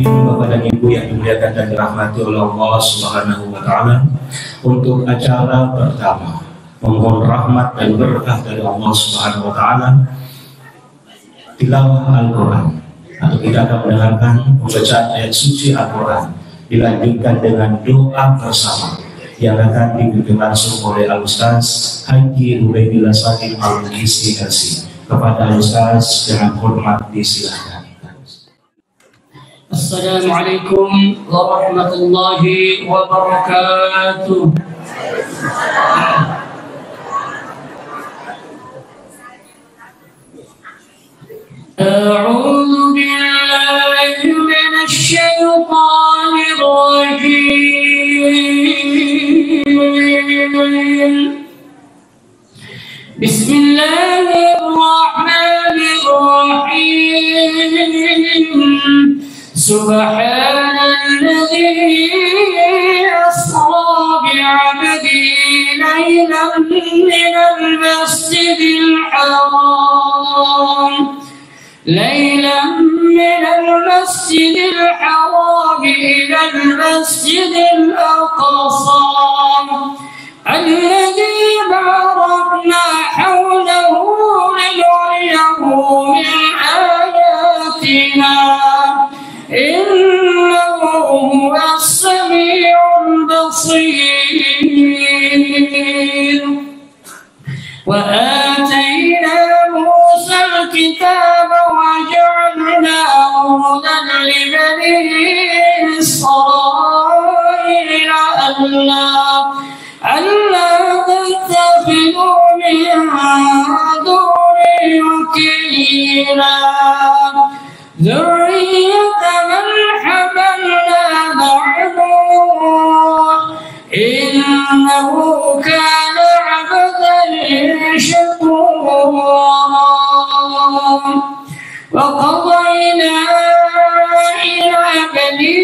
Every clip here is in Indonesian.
Bapak dan Ibu yang dimuliakan dan dirahmati oleh Allah Subhanahu wa Ta'ala, untuk acara pertama memohon rahmat dan berkah dari Allah Subhanahu wa Ta'ala, tilawah Al-Quran, atau kita akan mendengarkan pembacaan ayat suci Al-Quran, dilanjutkan dengan doa bersama yang akan dipimpin langsung oleh Al-Ustaz Haji Ubaidillah Salim Al-Mukisi LC. Kepada Al-Ustaz dengan hormat disilakan. Assalamualaikum warahmatullahi wabarakatuh. A'udzu billahi minasy syaithanir rajim. Bismillahirrahmanirrahim. Subhanalladzi asra bi'abdihi laylan minal masjidil haram ilal masjidil aqsa alladzi barakna hawlahu linuriyahu min ayatina innahu huwas sami'ul basir. Wa atayna Musa al-kitaba wa ja'alnahu hudan li bani Israila alla tattakhidhu min duni wakila ذرية من حملنا معه إنه كان عبدا شكورا. وقضينا إلى بني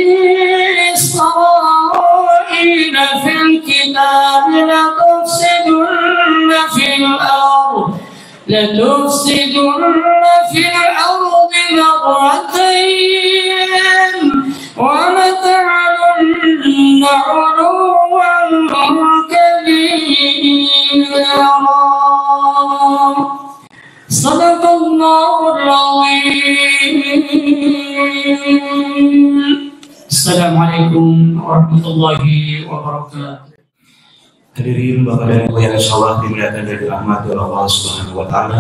إسرائيل في الكتاب لتفسدن في الأرض مرتين ولتعلن علوا كبيرا. صدق الله العظيم. Assalamualaikum warahmatullahi wabarakatuh. Hadirin Bapak dan Ibu yang insyaallah dimuliakan dan dirahmati oleh Allah Subhanahu wa Ta'ala.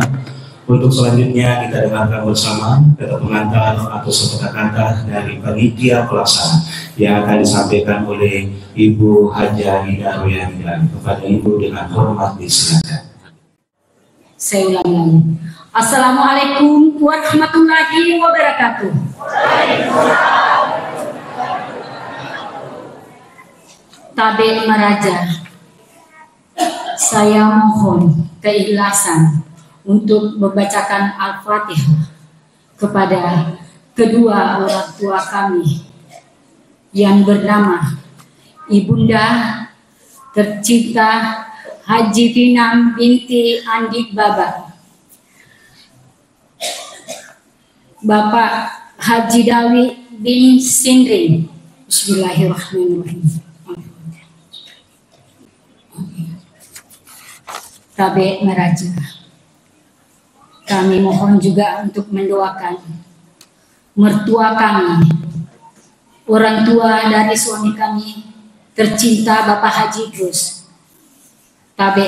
Untuk selanjutnya kita dengarkan bersama kata pengantar atau kata-kata dari panitia pelaksana yang akan disampaikan oleh Ibu Hajah Ida Royani. Kepada Ibu dengan hormat disilakan. Saya ulang lagi. Assalamualaikum warahmatullahi wabarakatuh. Tabe Maraja, saya mohon keikhlasan untuk membacakan Al-Fatihah kepada kedua orang tua kami yang bernama Ibunda tercinta Haji Pinam binti Andi Baba, Bapak Haji Dawi bin Sindri. Bismillahirrahmanirrahim. Tabe Meraja, kami mohon juga untuk mendoakan mertua kami, orang tua dari suami kami tercinta Bapak Haji Idrus, Tabe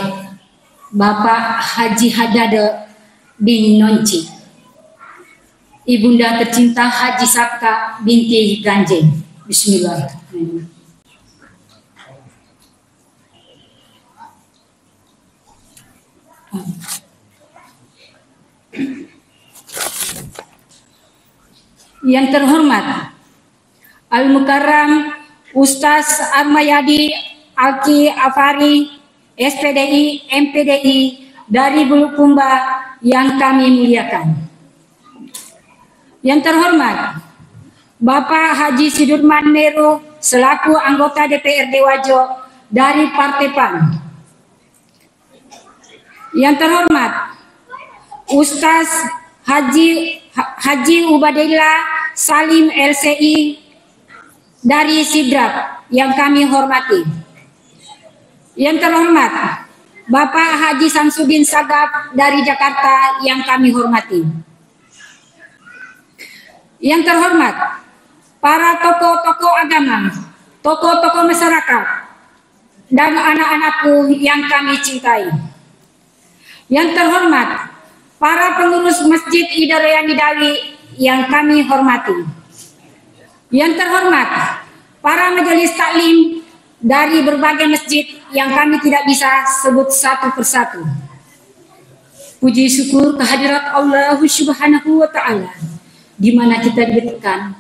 Bapak Haji Hadade bin Nonci, Ibunda tercinta Haji Sabka binti Ganjeng. Bismillahirrahmanirrahim. Yang terhormat Al-Mukarram Ustaz Armayadi Alki Afari, SPDI, MPDI dari Bulukumba yang kami muliakan. Yang terhormat Bapak Haji Sudirman Meru selaku anggota DPRD Wajo dari Partai PAN. Yang terhormat Ustaz Haji Ubadillah Salim LCI dari Sidrap yang kami hormati. Yang terhormat Bapak Haji Samsudin Sagaf dari Jakarta yang kami hormati. Yang terhormat para tokoh-tokoh agama, tokoh-tokoh masyarakat, dan anak-anakku yang kami cintai. Yang terhormat para pengurus Masjid Hidayah Nidawi yang kami hormati. Yang terhormat para majelis taklim dari berbagai masjid yang kami tidak bisa sebut satu persatu. Puji syukur kehadirat Allah Subhanahu wa Ta'ala, di mana kita diberikan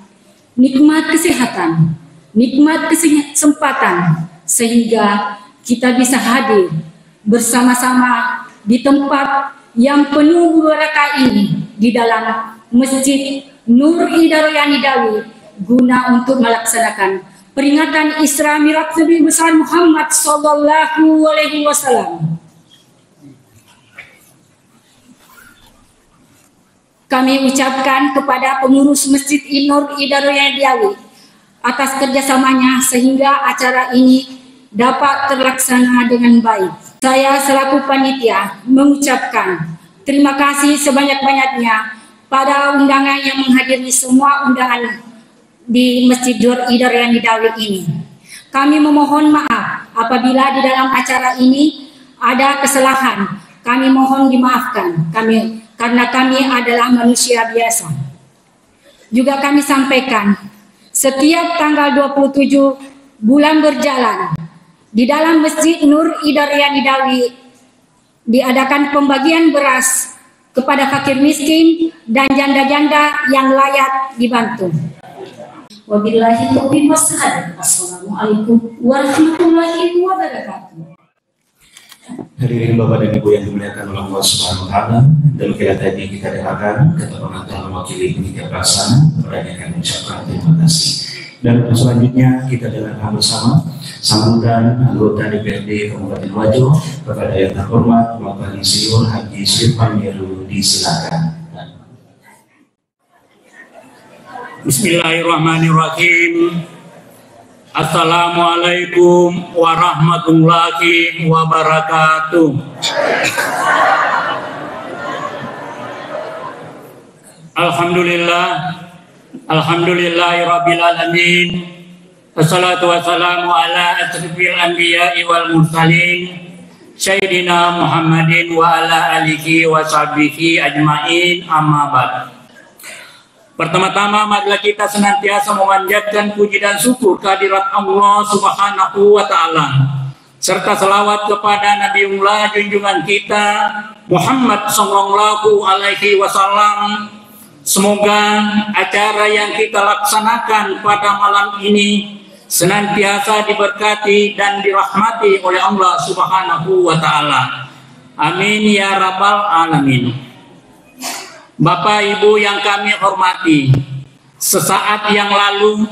nikmat kesehatan, nikmat kesempatan, sehingga kita bisa hadir bersama-sama di tempat yang penuh berkah ini di dalam Masjid Nur Hidayah Nidawi guna untuk melaksanakan peringatan Isra Mi'raj Nabi besar Muhammad sallallahu alaihi wasallam. Kami ucapkan kepada pengurus Masjid Nur Hidayah Nidawi atas kerjasamanya sehingga acara ini dapat terlaksana dengan baik. Saya selaku panitia mengucapkan terima kasih sebanyak-banyaknya pada undangan yang menghadiri semua undangan di Masjid Nur Hidayah Nidawi ini. Kami memohon maaf apabila di dalam acara ini ada kesalahan. Kami mohon dimaafkan karena kami adalah manusia biasa. Juga kami sampaikan setiap tanggal 27 bulan berjalan di dalam Masjid Nur Hidayah Nidawi diadakan pembagian beras kepada fakir miskin dan janda-janda yang layak dibantu. Wabillahi taufiq wassalam. Assalamualaikum warahmatullahi wabarakatuh. Hadirin Bapak dan Ibu yang dimuliakan oleh Allah Subhanahu wa Ta'ala, demikian tadi kita dengarkan ketua pengantar mewakili panitia pelaksana, kepada kami ucapkan terima kasih. Dan untuk selanjutnya kita dengarkan bersama sambutan anggota DPRD Kabupaten Wajo kepada yang terhormat Bapak Insinyur Haji Sudirman Meru, disilakan. Bismillahirrahmanirrahim. Assalamualaikum warahmatullahi wabarakatuh. Alhamdulillahirabbil alamin. Wassalatu wassalamu ala asyrafil anbiya'i wal mursalin sayyidina Muhammadin wa ala alihi wa sahbihi ajmain, amma ba'd. Pertama-tama marilah kita senantiasa memanjatkan puji dan syukur kehadirat Allah Subhanahu wa Ta'ala, serta selawat kepada Nabiullah junjungan kita Muhammad sallallahu alaihi wasallam. Semoga acara yang kita laksanakan pada malam ini senantiasa diberkati dan dirahmati oleh Allah Subhanahu wa Ta'ala. Amin ya rabbal alamin. Bapak Ibu yang kami hormati, sesaat yang lalu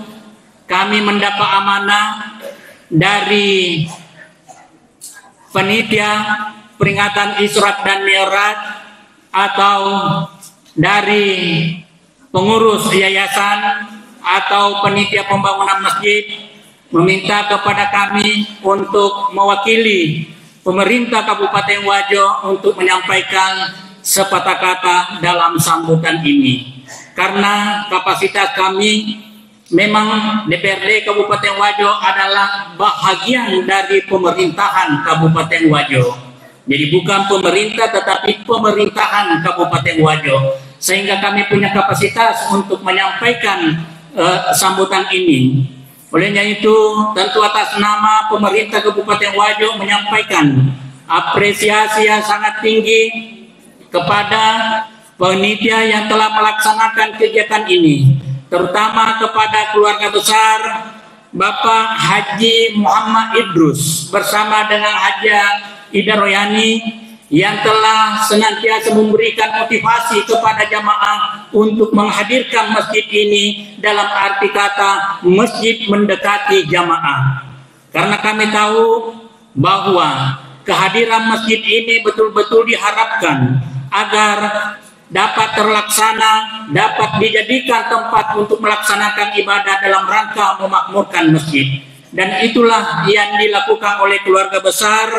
kami mendapat amanah dari panitia peringatan Isra dan Mi'raj atau dari pengurus yayasan atau panitia pembangunan masjid meminta kepada kami untuk mewakili pemerintah Kabupaten Wajo untuk menyampaikan sepatah kata dalam sambutan ini. Karena kapasitas kami memang DPRD Kabupaten Wajo adalah bahagian dari pemerintahan Kabupaten Wajo. Jadi bukan pemerintah tetapi pemerintahan Kabupaten Wajo. sehingga kami punya kapasitas untuk menyampaikan sambutan ini. Olehnya itu, tentu atas nama pemerintah Kabupaten Wajo menyampaikan apresiasi yang sangat tinggi kepada panitia yang telah melaksanakan kegiatan ini, terutama kepada keluarga besar Bapak Haji Muhammad Idrus bersama dengan Hajah Ida Royani yang telah senantiasa memberikan motivasi kepada jamaah untuk menghadirkan masjid ini dalam arti kata masjid mendekati jamaah. Karena kami tahu bahwa kehadiran masjid ini betul-betul diharapkan agar dapat terlaksana, dapat dijadikan tempat untuk melaksanakan ibadah dalam rangka memakmurkan masjid. Dan itulah yang dilakukan oleh keluarga besar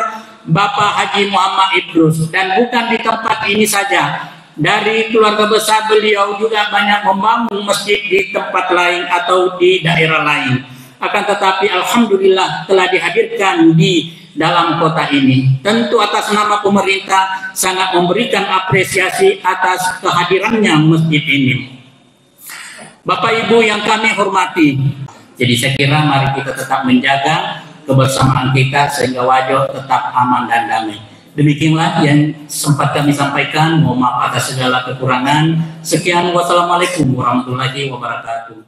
Bapak Haji Muhammad Idrus. Dan bukan di tempat ini saja, dari keluarga besar beliau juga banyak membangun masjid di tempat lain atau di daerah lain. Akan tetapi alhamdulillah telah dihadirkan di dalam kota ini. Tentu atas nama pemerintah sangat memberikan apresiasi atas kehadirannya masjid ini. Bapak Ibu yang kami hormati, jadi saya kira mari kita tetap menjaga kebersamaan kita sehingga Wajo tetap aman dan damai. Demikianlah yang sempat kami sampaikan. Mohon maaf atas segala kekurangan. Sekian, wassalamualaikum warahmatullahi wabarakatuh.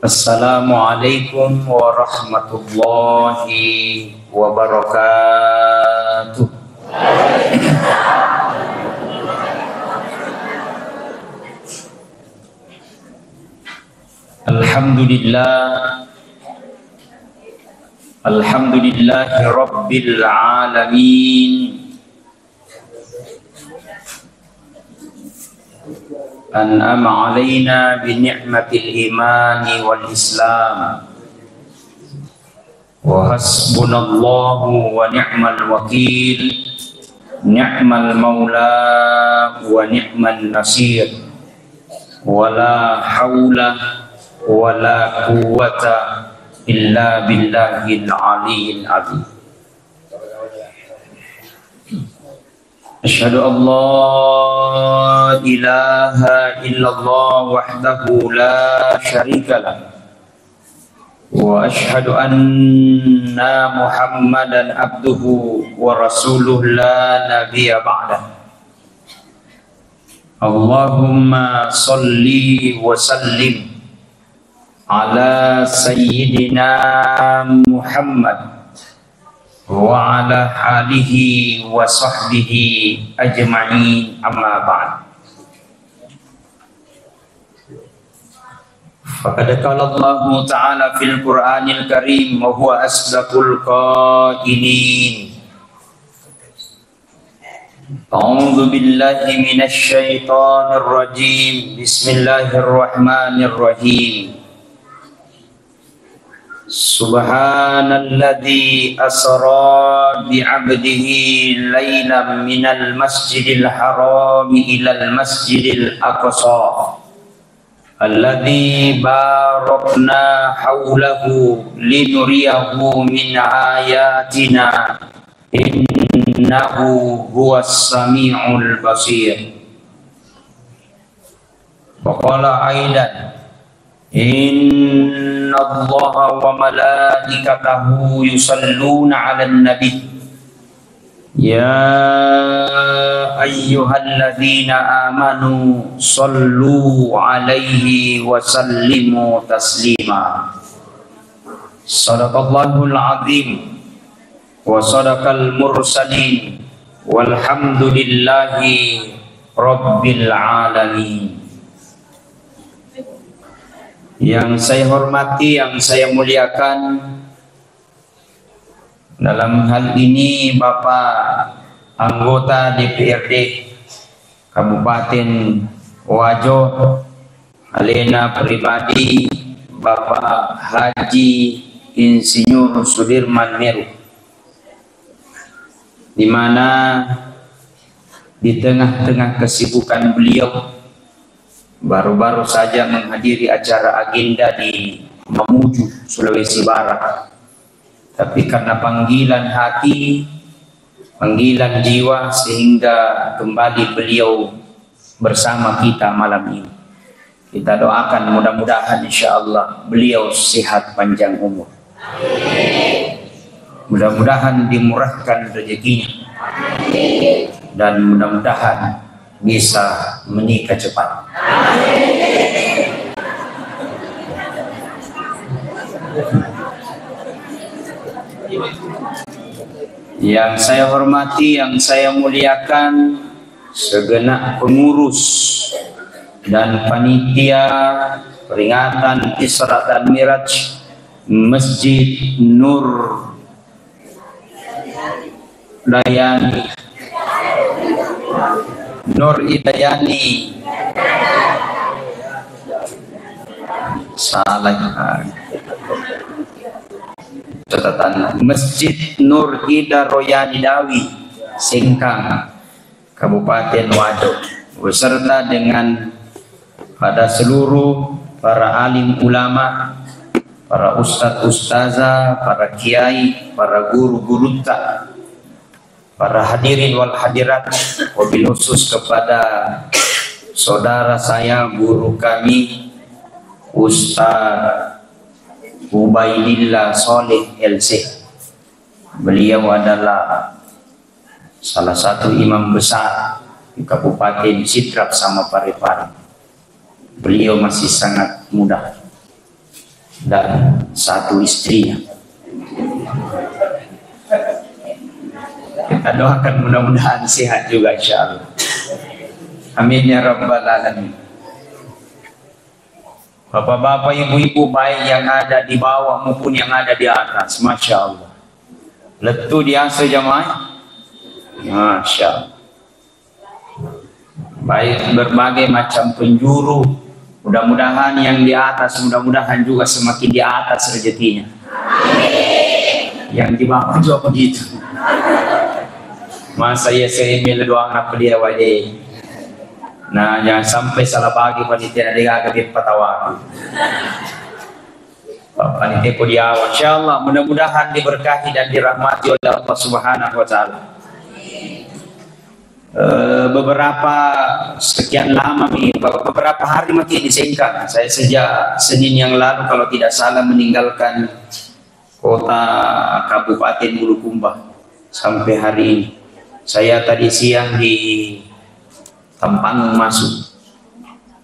Assalamualaikum warahmatullahi wabarakatuh. Alhamdulillahi rabbil alamin. An'ama alaina bi ni'matil imani wal islam. Wa hasbunallahu wa ni'mal wakil. Ni'mal maula wa ni'man nasir. Wala haula wala quwwata illa billahil aliyyil azim. Asyhadu an la ilaha illallah wahdahu la syarikalah wa asyhadu anna Muhammadan abduhu wa rasuluh la nabiyya ba'dah. Allahumma salli wa sallim ala sayyidina Muhammad wa ala alihi wa sahbihi ajma'in, amma ba'd. Faqad qala Allah ta'ala fil Qur'anil Karim wa huwa asdaqul qailin. A'udzu billahi minasy syaithanir rajim. Bismillahirrahmanirrahim. Subhanalladzi asra bi'abdihi lailan minal masjidil harami ilal masjidil aqsa alladzi barakna haulahu linuriyahu min ayatina innahu huwas sami'ul basir. Wa qala aidan inna Allaha wa malaikatahu yusalluna 'alan nabi ya ayyuhalladzina amanu sallu 'alaihi wa sallimu taslima. Shadaqallahul azim wa sadaqal mursalin walhamdulillahi rabbil alamin. Yang saya hormati, yang saya muliakan, dalam hal ini Bapak anggota DPRD Kabupaten Wajo, alena pribadi Bapak Haji Insinyur Sudirman Meru, di mana di tengah-tengah kesibukan beliau baru-baru saja menghadiri acara agenda di Mamuju, Sulawesi Barat. Tapi karena panggilan hati, panggilan jiwa sehingga kembali beliau bersama kita malam ini. Kita doakan mudah-mudahan insyaallah beliau sehat panjang umur. Mudah-mudahan dimurahkan rezekinya. Dan mudah-mudahan bisa menikah cepat. Yang saya hormati, yang saya muliakan segenap pengurus dan panitia peringatan Isra dan Miraj Masjid Nur Dayani Nur Idayani salah catatan Masjid Nur Ida Royani Dawi Singkang Kabupaten Wajo beserta dengan pada seluruh para alim ulama, para ustadz ustazah, para kiai, para guru-guru tak, para hadirin wal hadirat, wabil khusus kepada saudara saya, guru kami Ustaz Ubaidillah Soleh LC. Beliau adalah salah satu imam besar di Kabupaten Sidrap sama Parepare. Beliau masih sangat muda dan satu istrinya. Kita doakan mudah-mudahan sehat juga insyaallah. Amin ya rabbal alamin. Bapak-bapak, ibu-ibu baik yang ada di bawah maupun yang ada di atas, masya Allah. Letu di asa jamaah, masya Allah. Baik berbagai macam penjuru, mudah-mudahan yang di atas, mudah-mudahan juga semakin di atas rezekinya. Yang di bawah juga begitu. Masa ya saya milih doang apa dia wajah. Nah, jangan sampai salah bagi panitia dia agak patawa. Panitia pun dia, insyaallah mudah-mudahan diberkahi dan dirahmati oleh Allah Subhanahu wa taala. Beberapa sekian lama nih, beberapa hari makin disingkat. Saya sejak Senin yang lalu kalau tidak salah meninggalkan kota Kabupaten Bulukumba sampai hari ini. Saya tadi siang di Tampang masuk.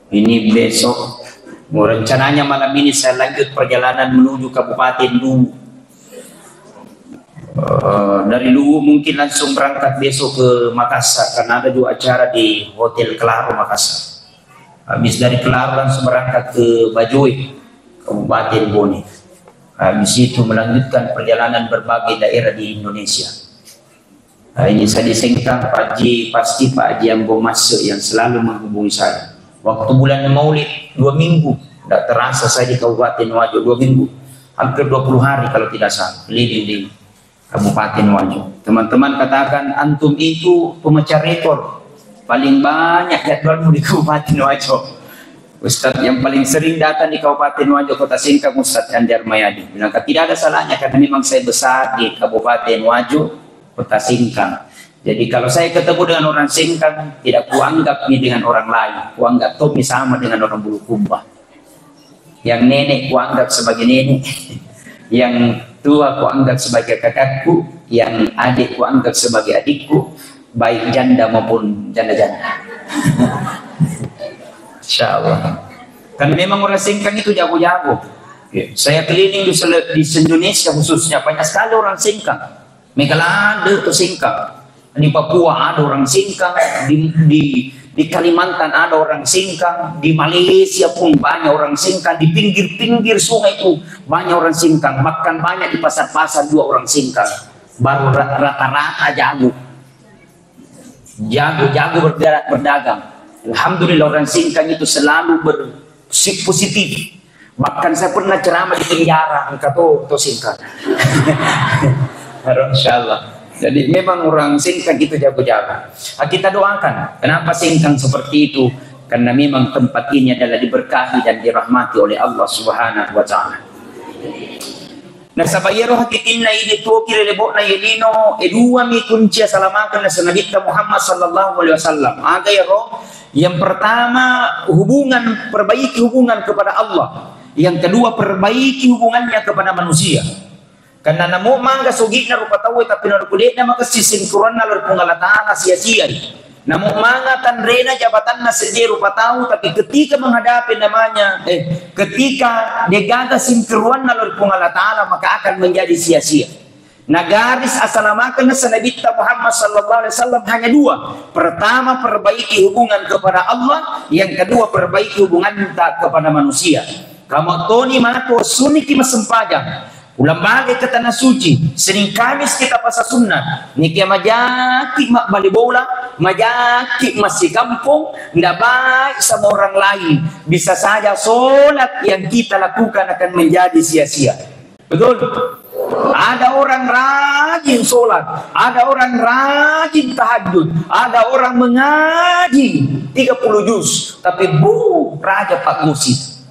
Ini besok. Rencananya malam ini saya lanjut perjalanan menuju Kabupaten Luwu. Dari Luwu mungkin langsung berangkat besok ke Makassar karena ada juga acara di Hotel Kelaro Makassar. Habis dari Kelaro langsung berangkat ke Bajoy, Kabupaten Bone. Habis itu melanjutkan perjalanan berbagai daerah di Indonesia. Ini saya disengkang Pak Haji, pasti Pak Haji Ambo Masuk yang selalu menghubungi saya. Waktu bulan Maulid 2 minggu, tidak terasa saya di Kabupaten Wajo 2 minggu, hampir 20 hari kalau tidak salah, keliling di Kabupaten Wajo. Teman-teman katakan antum itu pemecah rekor, paling banyak jadwalmu di Kabupaten Wajo. Ustadz yang paling sering datang di Kabupaten Wajo Kota Singkang Ustadz Andi Armayadi. Bilang tidak ada salahnya karena memang saya besar di Kabupaten Wajo Kota Singkang. Jadi kalau saya ketemu dengan orang Singkang, tidak kuanggap ini dengan orang lain, kuanggap Tommy sama dengan orang Bulukumba. Yang nenek kuanggap sebagai nenek, yang tua kuanggap sebagai kakakku, yang adik kuanggap sebagai adikku, baik janda maupun janda-janda. Insya Allah. Kan memang orang Singkang itu jago-jago. Saya keliling di Indonesia khususnya banyak sekali orang Singkang. Megalade itu Singkang, di Papua ada orang Singkang, di Kalimantan ada orang Singkang, di Malaysia pun banyak orang Singkang, di pinggir-pinggir sungai itu banyak orang Singkang, makan banyak di pasar-pasar juga orang Singkang, baru rata-rata jago berdagang. Alhamdulillah orang Singkang itu selalu berpositif. Bahkan saya pernah ceramah di penjara, engkau tuh Singkang. Insyaallah. Jadi memang orang Singkang itu jago-jago. Kita doakan. Kenapa Singkang seperti itu? Karena memang tempat ini adalah diberkahi dan dirahmati oleh Allah Subhanahu wa taala. nasabayero hakikinna idi tokire lebok na yelino edua mi kunci salamakan na Nabi Muhammad sallallahu alaihi wasallam. Aga yero, yang pertama perbaiki hubungan kepada Allah. Yang kedua perbaiki hubungannya kepada manusia. Karena namo mangga sugik na rupa tahu tapi na kulit na makasisin kuran na lor pungalatahan sia-sia. Namo manga tanrena jabatan na seje rupa tahu tapi ketika menghadapi namanya ketika degagasin keruan na lor pungalatahan maka akan menjadi sia-sia. Nah garis asalamakan sa Nabi Muhammad sallallahu alaihi wasallam hanya dua. Pertama perbaiki hubungan kepada Allah, yang kedua perbaiki hubungan kepada manusia. Kamu toni mato suniki masempajang. Ulang balik ke tanah suci, Senin Kamis kita pasal sunnah. Niki majaki mak bali bola, majaki masih kampung, ndak baik sama orang lain. Bisa saja solat yang kita lakukan akan menjadi sia-sia. Betul? Ada orang rajin solat, ada orang rajin tahajud, ada orang mengaji 30 juz, tapi raja Pak Musid.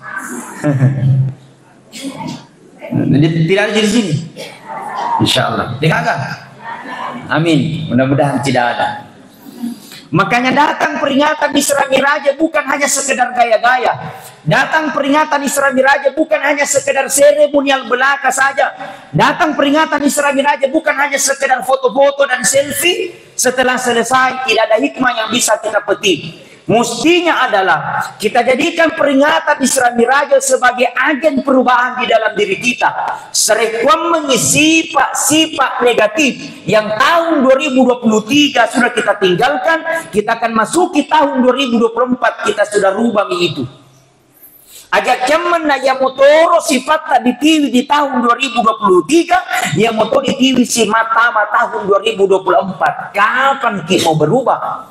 Tidak ada di sini. Insya Allah. Dikagak? Amin. Mudah-mudahan tidak ada. Makanya datang peringatan Isra Miraj bukan hanya sekedar gaya-gaya. Datang peringatan Isra Miraj bukan hanya sekedar seremonial belaka saja. Datang peringatan Isra Miraj bukan hanya sekedar foto-foto dan selfie. Setelah selesai tidak ada hikmah yang bisa kita petik. Mestinya adalah kita jadikan peringatan Isra Miraj sebagai agen perubahan di dalam diri kita. Serekuam mengisi sifat negatif yang tahun 2023 sudah kita tinggalkan, kita akan masuki tahun 2024 kita sudah rubah itu. Ajak cuman na yang motoro sifat tak ditiwi di tahun 2023, yang motor ditiwi si mata tahun 2024. Kapan kita mau berubah?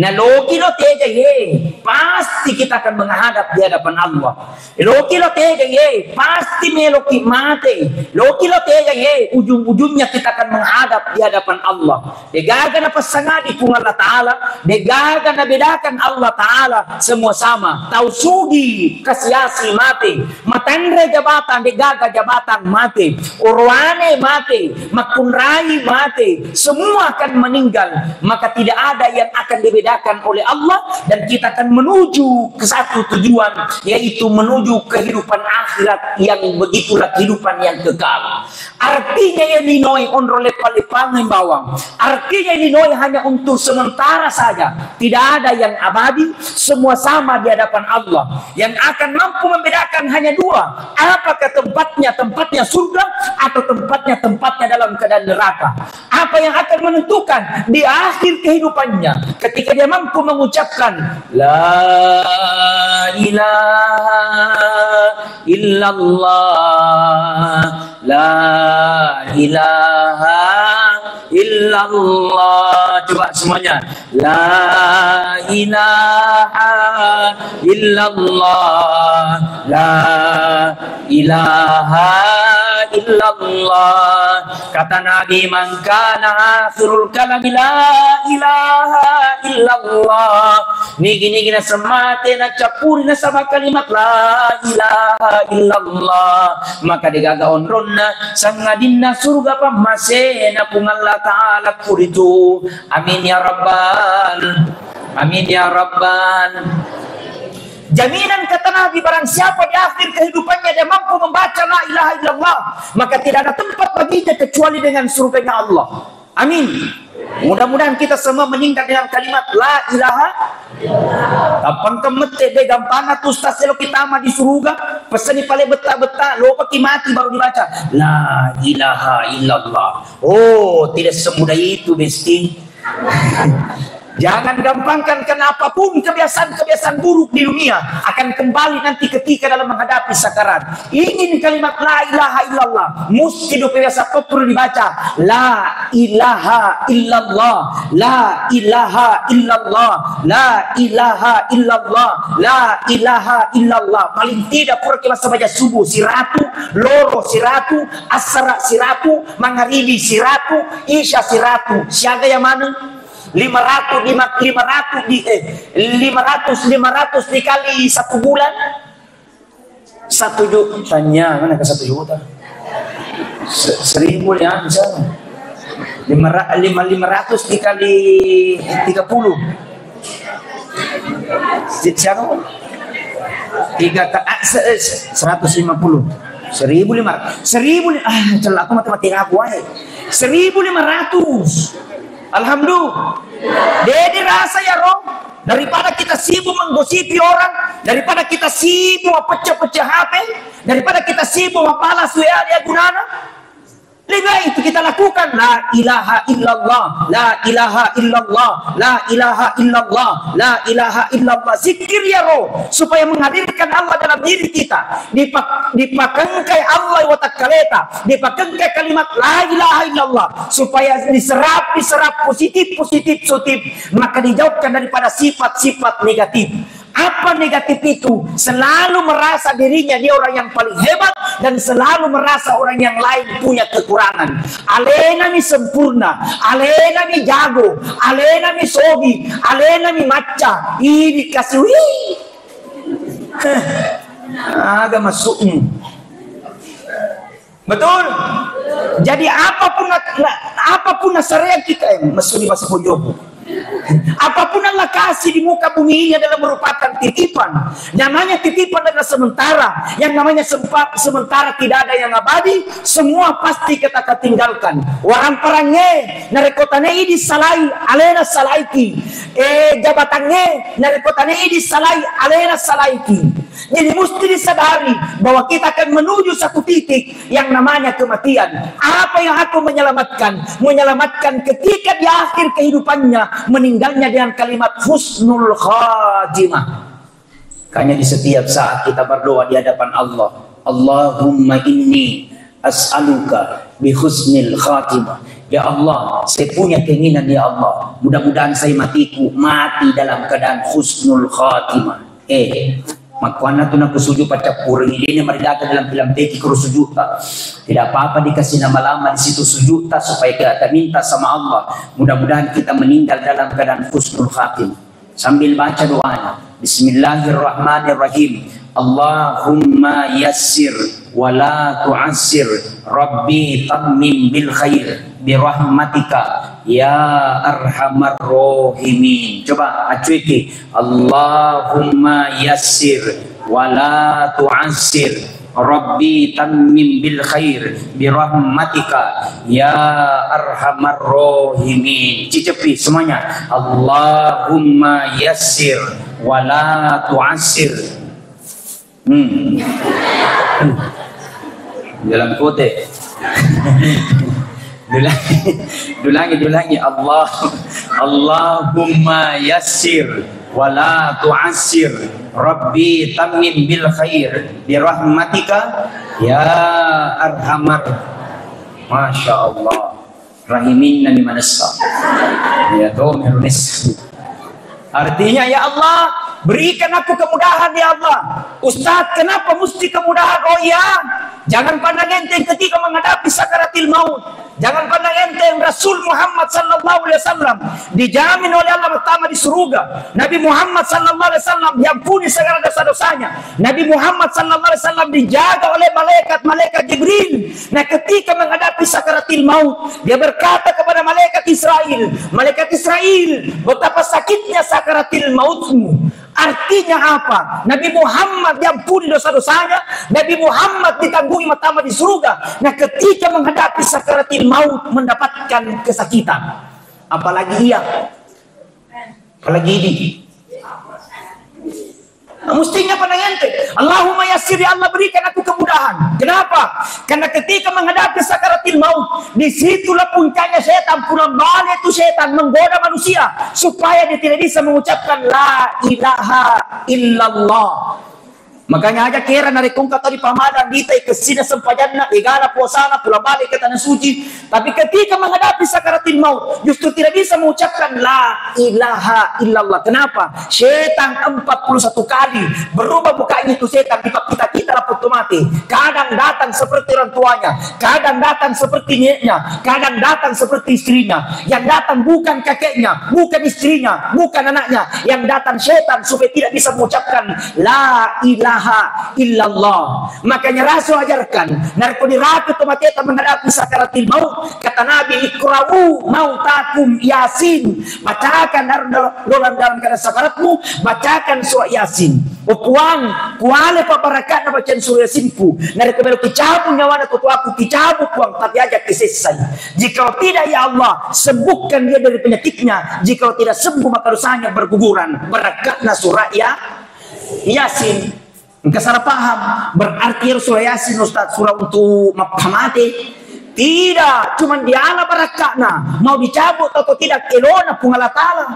Nah loki lo tega ye, pasti kita akan menghadap di hadapan Allah. Loki lo tega ye, pasti meloki mate. Loki lo tega ye, ujung-ujungnya kita akan menghadap di hadapan Allah. Degaga na pasangadi kung Allah Ta'ala, degaga na bedakan Allah Ta'ala, semua sama. Tahu sugi, kasiasi mate. Matandre jabatan, degaga jabatan mate. Urwane mate, makunrai mate. Semua akan meninggal, maka tidak ada yang akan dibedakan oleh Allah, dan kita akan menuju ke satu tujuan, yaitu menuju kehidupan akhirat yang begitulah kehidupan yang kekal. Artinya yang dinoi onro lepa-lepangan bawang. Artinya yang dinoi hanya untuk sementara saja. Tidak ada yang abadi, semua sama di hadapan Allah. Yang akan mampu membedakan hanya dua. Apakah tempatnya surga atau tempatnya dalam keadaan neraka. Apa yang akan menentukan di akhir kehidupannya ketika dia mampu mengucapkan la ilaha illallah, la ilaha illallah. Coba semuanya, la ilaha illallah, la ilaha illallah. Kata Nabi, man kana akhirul kalami la ilaha illallah. Nigi na semate na capuri na sama kalimat la ilaha illallah, maka digagaon ronna sangadin na surga pamasena kung Allah Ta'ala kuritu. Amin ya Rabbal, amin ya Rabbal. Jaminan kata Nabi, barang siapa di akhir kehidupannya dia mampu membaca la ilaha illallah, maka tidak ada tempat baginya kecuali dengan surganya Allah. Amin. Mudah-mudahan kita semua meninggal dengan kalimat la ilaha. Kapan kemete de gampana tu ustaz selo kita mah di surga, peseni pale beta-beta lo paki mati baru dibaca la ilaha illallah. Oh, tidak semudah itu besti. Jangan gampangkan, karena apapun kebiasaan buruk di dunia akan kembali nanti ketika dalam menghadapi sakarat. Ingin kalimat la ilaha illallah, mesti biasa perlu dibaca la ilaha illallah, la ilaha illallah, la ilaha illallah, la ilaha illallah. Paling tidak pura kita baca subuh siratu, loro siratu, asar siratu, magharibi siratu, isya siratu. Siaga yang mana? 500 dikali 1 bulan 1 juta. Tanya mana ke 1 juta? 1000 ya misalnya 500 dikali 30 siapa 150 1.500 celah aku matematika aku aja 1.500 alhamdulillah. Jadi rasa ya Roh, daripada kita sibuk menggosipi orang, daripada kita sibuk pecah-pecah HP, daripada kita sibuk balas WA dia gunana, lebih baik itu kita lakukan la ilaha illallah, la ilaha illallah, la ilaha illallah, la ilaha illallah. Zikir ya Roh, supaya menghadirkan Allah dalam diri kita. Dipakengkai Allah wa takaleta, dipakengkai kalimat la ilaha illallah, supaya diserap positif, maka dijauhkan daripada sifat-sifat negatif. Apa negatif itu? Selalu merasa dirinya dia orang yang paling hebat dan selalu merasa orang yang lain punya kekurangan. Alena mi sempurna, alena mi jago, alena mi sogi, alena mi maca. Ini kasih agak masuknya. Betul? Jadi apapun syariat kita masuk di bahasa Pojobo. Apapun Allah kasih di muka bumi ini adalah merupakan titipan. Namanya titipan adalah sementara. Yang namanya sementara tidak ada yang abadi. Semua pasti kita akan tinggalkan. Warang perangnya narekotane ini salai alena salaiki. Jabatannya narekotane ini salai alena salaiki. Jadi mesti disadari bahwa kita akan menuju satu titik yang namanya kematian. Apa yang aku menyelamatkan? Menyelamatkan ketika di akhir kehidupannya meninggalnya dengan kalimat husnul khatimah. Karena di setiap saat kita berdoa di hadapan Allah, Allahumma inni as'aluka bi husnil khatimah. Ya Allah, saya punya keinginan ya Allah, mudah-mudahan saya mati dalam keadaan husnul khatimah. Makanya tu nak sujud pada purung ini mereka dalam film teki kru sujud tak. Tidak apa-apa dikasih nama lama di situ sujud tak supaya kita minta sama Allah. Mudah-mudahan kita meninggal dalam keadaan husnul khatimah. Sambil baca doanya. Bismillahirrahmanirrahim. Allahumma yassir wa la tu'assir. Rabbi tammim bil khair birahmatika ya arhamar rahimin. Coba acuiki. Allahumma yassir wa la tu'assir. Rabbi tammim bil khair birahmatika ya arhamar rahimin. Cicepi semuanya. Allahumma yassir wa la tu'assir. Dalam kote. Dulangi Allahumma yassir wa la tu'assir. Rabbi tammim bil khair birahmatika ya arhamar. Masya Allah. Rahiminna limanassa. Ya Tuhan. Artinya ya Allah, berikan aku kemudahan ya Allah. Ustaz, kenapa mesti kemudahan? Oh ya, jangan pandang enteng ketika menghadapi sakaratil maut. Jangan pandang enteng. Rasul Muhammad sallallahu alaihi wasallam dijamin oleh Allah pertama di surga. Nabi Muhammad sallallahu alaihi wasallam diampuni segala dosa-dosanya. Nabi Muhammad sallallahu alaihi wasallam dijaga oleh malaikat Jibril. Nah, ketika menghadapi sakaratil maut, dia berkata kepada malaikat Israel, betapa sakitnya sakaratil mautmu. Artinya apa? Nabi Muhammad diampuni dosa-dosanya, Nabi Muhammad ditanggungi pertama di surga. Nah, ketika menghadapi sakaratil maut mendapatkan kesakitan, apalagi ini. Nah, mestinya pandang ente. Allahumma yassir, ya Allah berikan aku kemudahan. Kenapa? Karena ketika menghadapi sakaratil maut, disitulah puncaknya setan pulang balik itu setan menggoda manusia supaya dia tidak bisa mengucapkan la ilaha illallah. Makanya aja kira dari kongka tadi pamadan kita kesina sempajanna igala puasana pulang balik ke tanah suci. Tapi ketika menghadapi sakaratil maut justru tidak bisa mengucapkan la ilaha illallah. Kenapa? Setan 41 kali berubah mukanya itu setan di kita laput mati. Kadang datang seperti orang tuanya, kadang datang seperti neneknya, kadang datang seperti istrinya. Yang datang bukan kakeknya, bukan istrinya, bukan anaknya. Yang datang setan supaya tidak bisa mengucapkan la ilaha ilaha illallah. Makanya Rasul ajarkan narko dirapi tomateta menghadapi sakaratil maut. Kata Nabi, ikra'u mautakum Yasin. Bacakan dalam keadaan sakaratmu, bacakan surah Yasin. Ukuan kuale paparakat na bacaan surah Yasin pu. Narko melo kicabu nyawana tutu aku kicabu puang tapi ajak kisesai. Jika tidak ya Allah, sembuhkan dia dari penyakitnya. Jika tidak sembuh maka dosanya berguguran. Berakatna surah Yasin. Engkau salah paham. Berarti surah Yasin Ustaz surah untuk maphamati. Tidak, cuma diala barakatna. Mau dicabut atau tidak elona pungala ta'ala.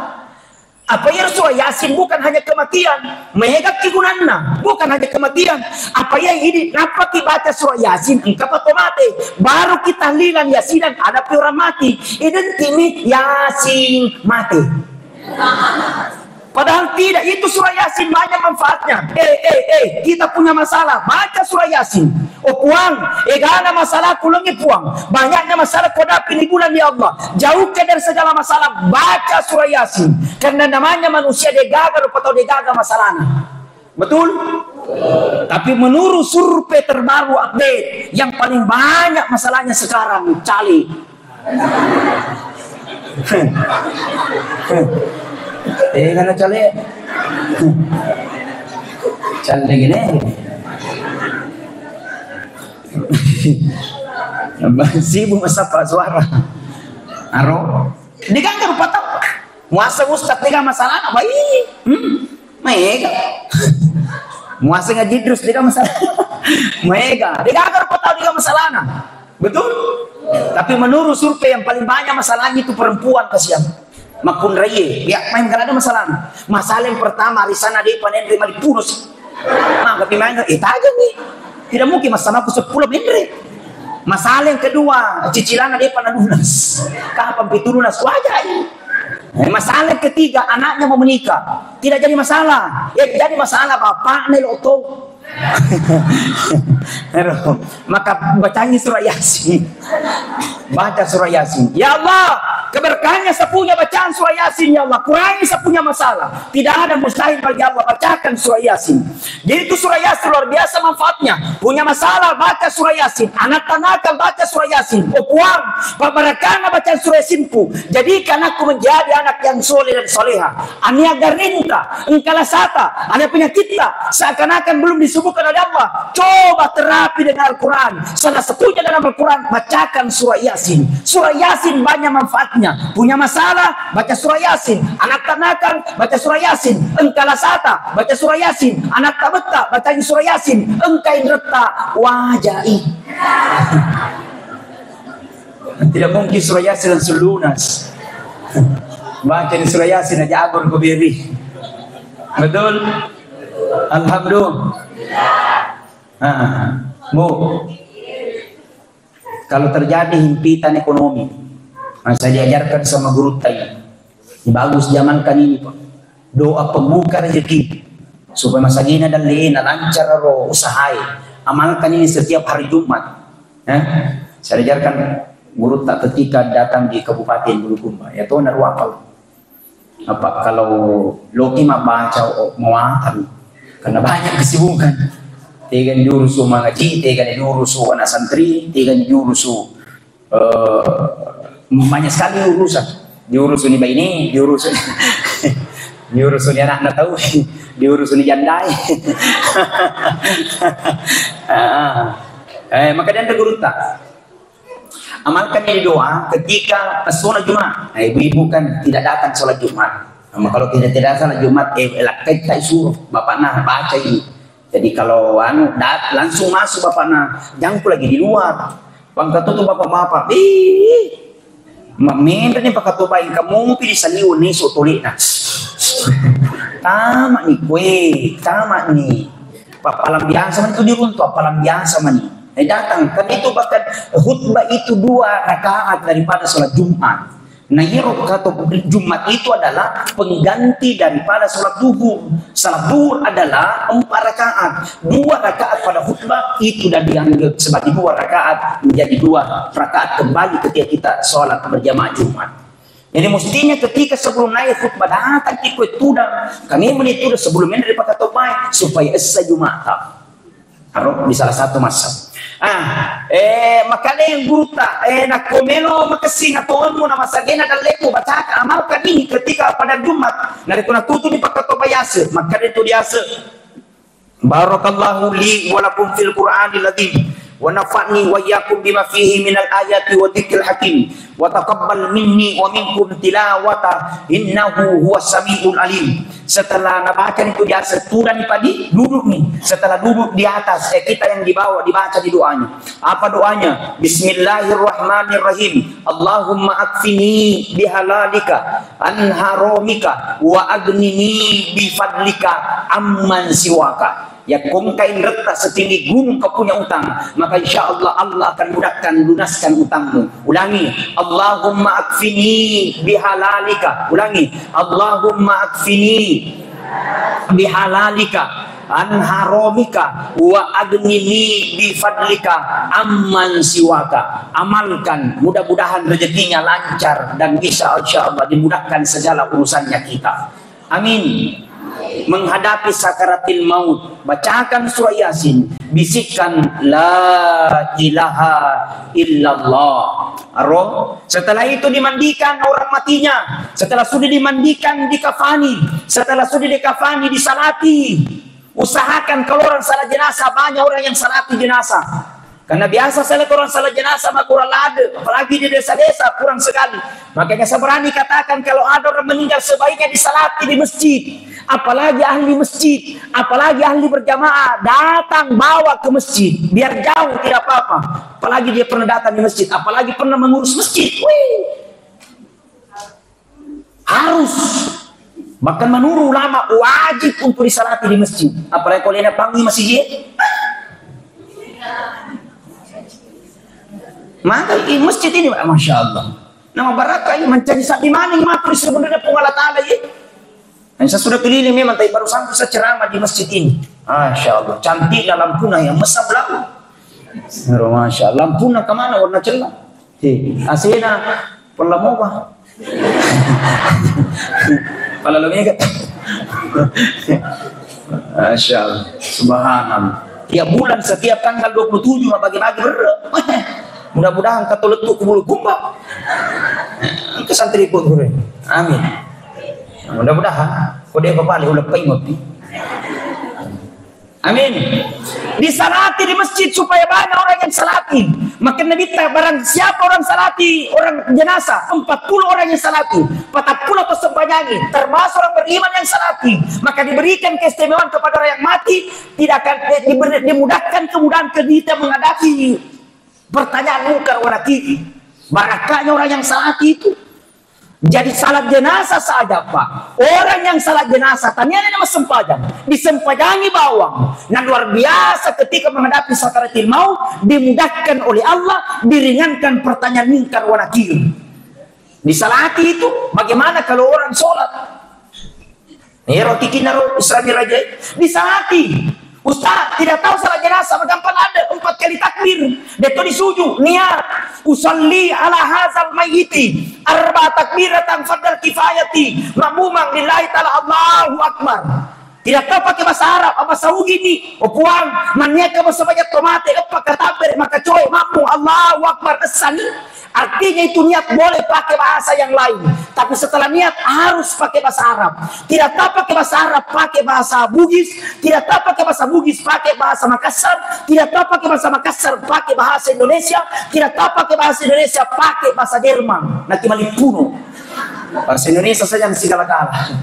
Apa yang surah Yasin bukan hanya kematian. Mega kigunanna bukan hanya kematian. Apa yang ini kenapa kita baca surah Yasin engkau patut mati. Baru kita lilan Yasinan ada orang mati. Ini Yasin mati. Padahal tidak, itu surah Yasin banyak manfaatnya. Kita punya masalah, baca surah Yasin. Oh puang, gak ada masalah kulangi puang. Banyaknya masalah kodapi di bulan ya Allah. Jauhkan dari segala masalah, baca surah Yasin. Karena namanya manusia dia gagal atau dia gagal masalahnya. Betul? Tapi menurut survei terbaru update, yang paling banyak masalahnya sekarang cali. Karena cale gini sibuk masapa suara aro diganggar patap muasa ustad tiga masalah apa ini mega muasa ngaji terus tiga masalah mega diganggar patap tiga masalah betul. Tapi menurut survei yang paling banyak masalahnya itu perempuan kasihan. Makun raya, ya main gak ada masalah. Masalah yang pertama, di sana dia panen 5 purus. Maka main aja nih. Tidak mungkin masalah aku 10 mendre. Masalah yang kedua, cicilan dia panen lunas. Kapan pitu lunas wajah ini. Masalah yang ketiga, anaknya mau menikah. Tidak jadi masalah. Ya jadi masalah bapak neloto. Maka bacanya surah Yasin. Baca surah Yasin. Ya Allah, keberkahannya sepunya bacaan surah Yasin ya Allah. Kurangi sepunya masalah. Tidak ada mustahil bagi Allah. Bacakan surah Yasin. Jadi itu surah Yasin luar biasa manfaatnya. Punya masalah baca surah Yasin. Anak nakal baca surah Yasin. Puang pabarakana baca surah Yasin pu. Jadikan aku menjadi anak yang soleh dan soleha. Ania garinta, engkala sata, ada penyakitnya seakan-akan belum disebutkan oleh Allah. Coba terapi dengan Al-Quran. Salah satunya dalam Al-Quran bacakan surah Yasin. Surah Yasin banyak manfaatnya. Punya masalah baca surah Yasin. Anak nakal baca surah Yasin. Engkala sata baca surah Yasin. Anak tabeta baca surah Yasin. Engkain reta wajai. Tidak mungkin surah Yasin dan lunas. Baca di surah Yasin aja agur kubiri. Betul? Alhamdulillah. Bu, kalau terjadi himpitan ekonomi, saya diajarkan sama guru tadi. Bagus zamankan ini Pak. Doa pembuka rezeki supaya masa gini dan lena lancar roh usahai. Amalkan ini setiap hari Jumat. Saya ajarkan guru tak ketika datang di Kabupaten Bulukumba. Ya tuh narwapal. Apa kalau loki mah baca mawatan karena banyak kesibukan. Tegan jurusu mengaji, tegan jurusu anak santri, tegan jurusu banyak sekali urusan. Diurusun ini bayi ini, diurusun diurusun anak tahu, diurusun jandai. Maka dia ada guru tak. Amalkan ini doa ketika sholat Jumat. Ibu-ibu kan tidak datang sholat Jumat. Kalau tidak sholat Jumat, kita suruh bapak nah baca ini. Jadi kalau langsung masuk bapak nah, jangan lagi di luar. Pangkat itu bapak-bapak, mamin nih pakai tupai kamu pilih saliun nih sotolik nah. Tamat nih kue, tamat nih. Papalam biasa man itu diruntuh, papalam biasa man nih. Datang, kan itu bahkan khutbah itu 2 rakaat daripada sholat Jumat. Nah, rakaat Jumat itu adalah pengganti daripada sholat duhur. Sholat duhur adalah 4 rakaat. 2 rakaat pada khutbah itu dan dianggap sebagai 2 rakaat menjadi 2 rakaat kembali ketika kita sholat berjamaah Jumat. Jadi mestinya ketika sebelum naik khutbah datang ikut tudang. Kami menitudah sebelumnya dari pakai topai supaya esa Jumatan. Harus di salah satu masa. Makanya yang guru tak nak komelo makasih na tuanmu na masagena daleko baca amalkan ini ketika pada Jumat. Nari kuna tutu di pakai topai asa. Maka itu diasa. Barakallahu li wa lakum fil Qur'anil azim. Wa nafa'ni wa iyyakum bima fihi minal ayati wa dzikril hakim wa taqabbal minni wa minkum tilawata innahu huwas samiul alim. Setelah nabaca itu dia setudah nih padi duduk nih. Setelah duduk di atas kita yang di bawah dibaca di doanya. Apa doanya? Bismillahirrahmanirrahim. Allahumma akfini bihalalika an haramika wa agnini bifadlika amman siwaka. Ya kau kain retak setinggi gunung kau punya utang, maka insya Allah Allah akan mudahkan lunaskan utangmu. Ulangi, Allahumma akfini bihalalika. Ulangi, Allahumma akfini bihalalika an haramika wa agnini bifadlika amman siwaka. Amalkan, mudah-mudahan rezekinya lancar dan bisa insya Allah dimudahkan segala urusannya kita. Amin. Menghadapi sakaratil maut, bacakan surah Yasin, bisikkan la ilaha illallah. Setelah itu dimandikan orang matinya. Setelah sudah dimandikan dikafani. Setelah sudah dikafani disalati. Usahakan kalau orang salat jenazah, banyak orang yang salati jenazah. Karena biasa salat orang salat jenazah mah kurang ada, apalagi di desa-desa kurang sekali. Makanya saya berani katakan kalau ada orang meninggal sebaiknya disalati di masjid. Apalagi ahli masjid, apalagi ahli berjamaah, datang bawa ke masjid. Biar jauh tidak apa-apa. Apalagi dia pernah datang di masjid, apalagi pernah mengurus masjid. Wih. Harus. Bahkan menurut ulama wajib untuk disalati di masjid. Apalagi kalau dia panggil masjid. Maka masjid ini, Masya Allah. Nama barakah ini mencari sapi maning maka sebenarnya pengalat ta'ala ya. Dan saya sudah keliling memang, tapi baru sampai saya ceramah di masjid ini. Masya Allah, cantik lampuna yang mesam lampu. Masya Allah, lampuna kemana warna celah? Asena pelamoga. Pala lumigat. Masya Allah, subhanallah. Tiap bulan setiap tanggal 27 bagi-bagi berre. Mudah-mudahan kata letuk ke bulu kumbang. Ke santri pun gue. Amin. Mudah-mudahan kode kepala udah pengot. Amin. Disalati di masjid supaya banyak orang yang salati. Maka Nabi barang siapa orang salati, orang jenazah, 40 orang yang salati, 40 persembahyaan, termasuk orang beriman yang salati, maka diberikan keistimewaan kepada orang yang mati, tidak akan dimudahkan kemudahan kita menghadapi pertanyaan mungkar wa nakir. Barakahnya orang yang salati itu. Jadi salat jenazah saja Pak. Orang yang salat jenazah tanyanya nama sempajang, disempajangi bawang. Nah luar biasa ketika menghadapi sakaratil maut dimudahkan oleh Allah, diringankan pertanyaan mungkar wa nakir. Disalati itu bagaimana kalau orang sholat? Ya roti kinaro Islami raja disalati. Ustaz tidak tahu salat jenazah gampang ada 4 kali takbir. Deto disuju niat usalli ala hazal mayyiti arba takbiratan fardal kifayati mamumang lillahi ta'ala Allahu akbar. Tidak tahu pakai bahasa Arab apa sahugi ni opuang maniaka bahasa banyak tomate apa kataber maka coy mampu Allahu akbar asani. Artinya itu niat boleh pakai bahasa yang lain, tapi setelah niat harus pakai bahasa Arab. Tidak tahu pakai bahasa Arab, pakai bahasa Bugis. Tidak tahu pakai bahasa Bugis, pakai bahasa Makassar. Tidak tahu pakai bahasa Makassar, pakai bahasa Indonesia. Tidak tahu pakai bahasa Indonesia, pakai bahasa Jerman. Nanti malipuno. Bahasa Indonesia saja segala kala.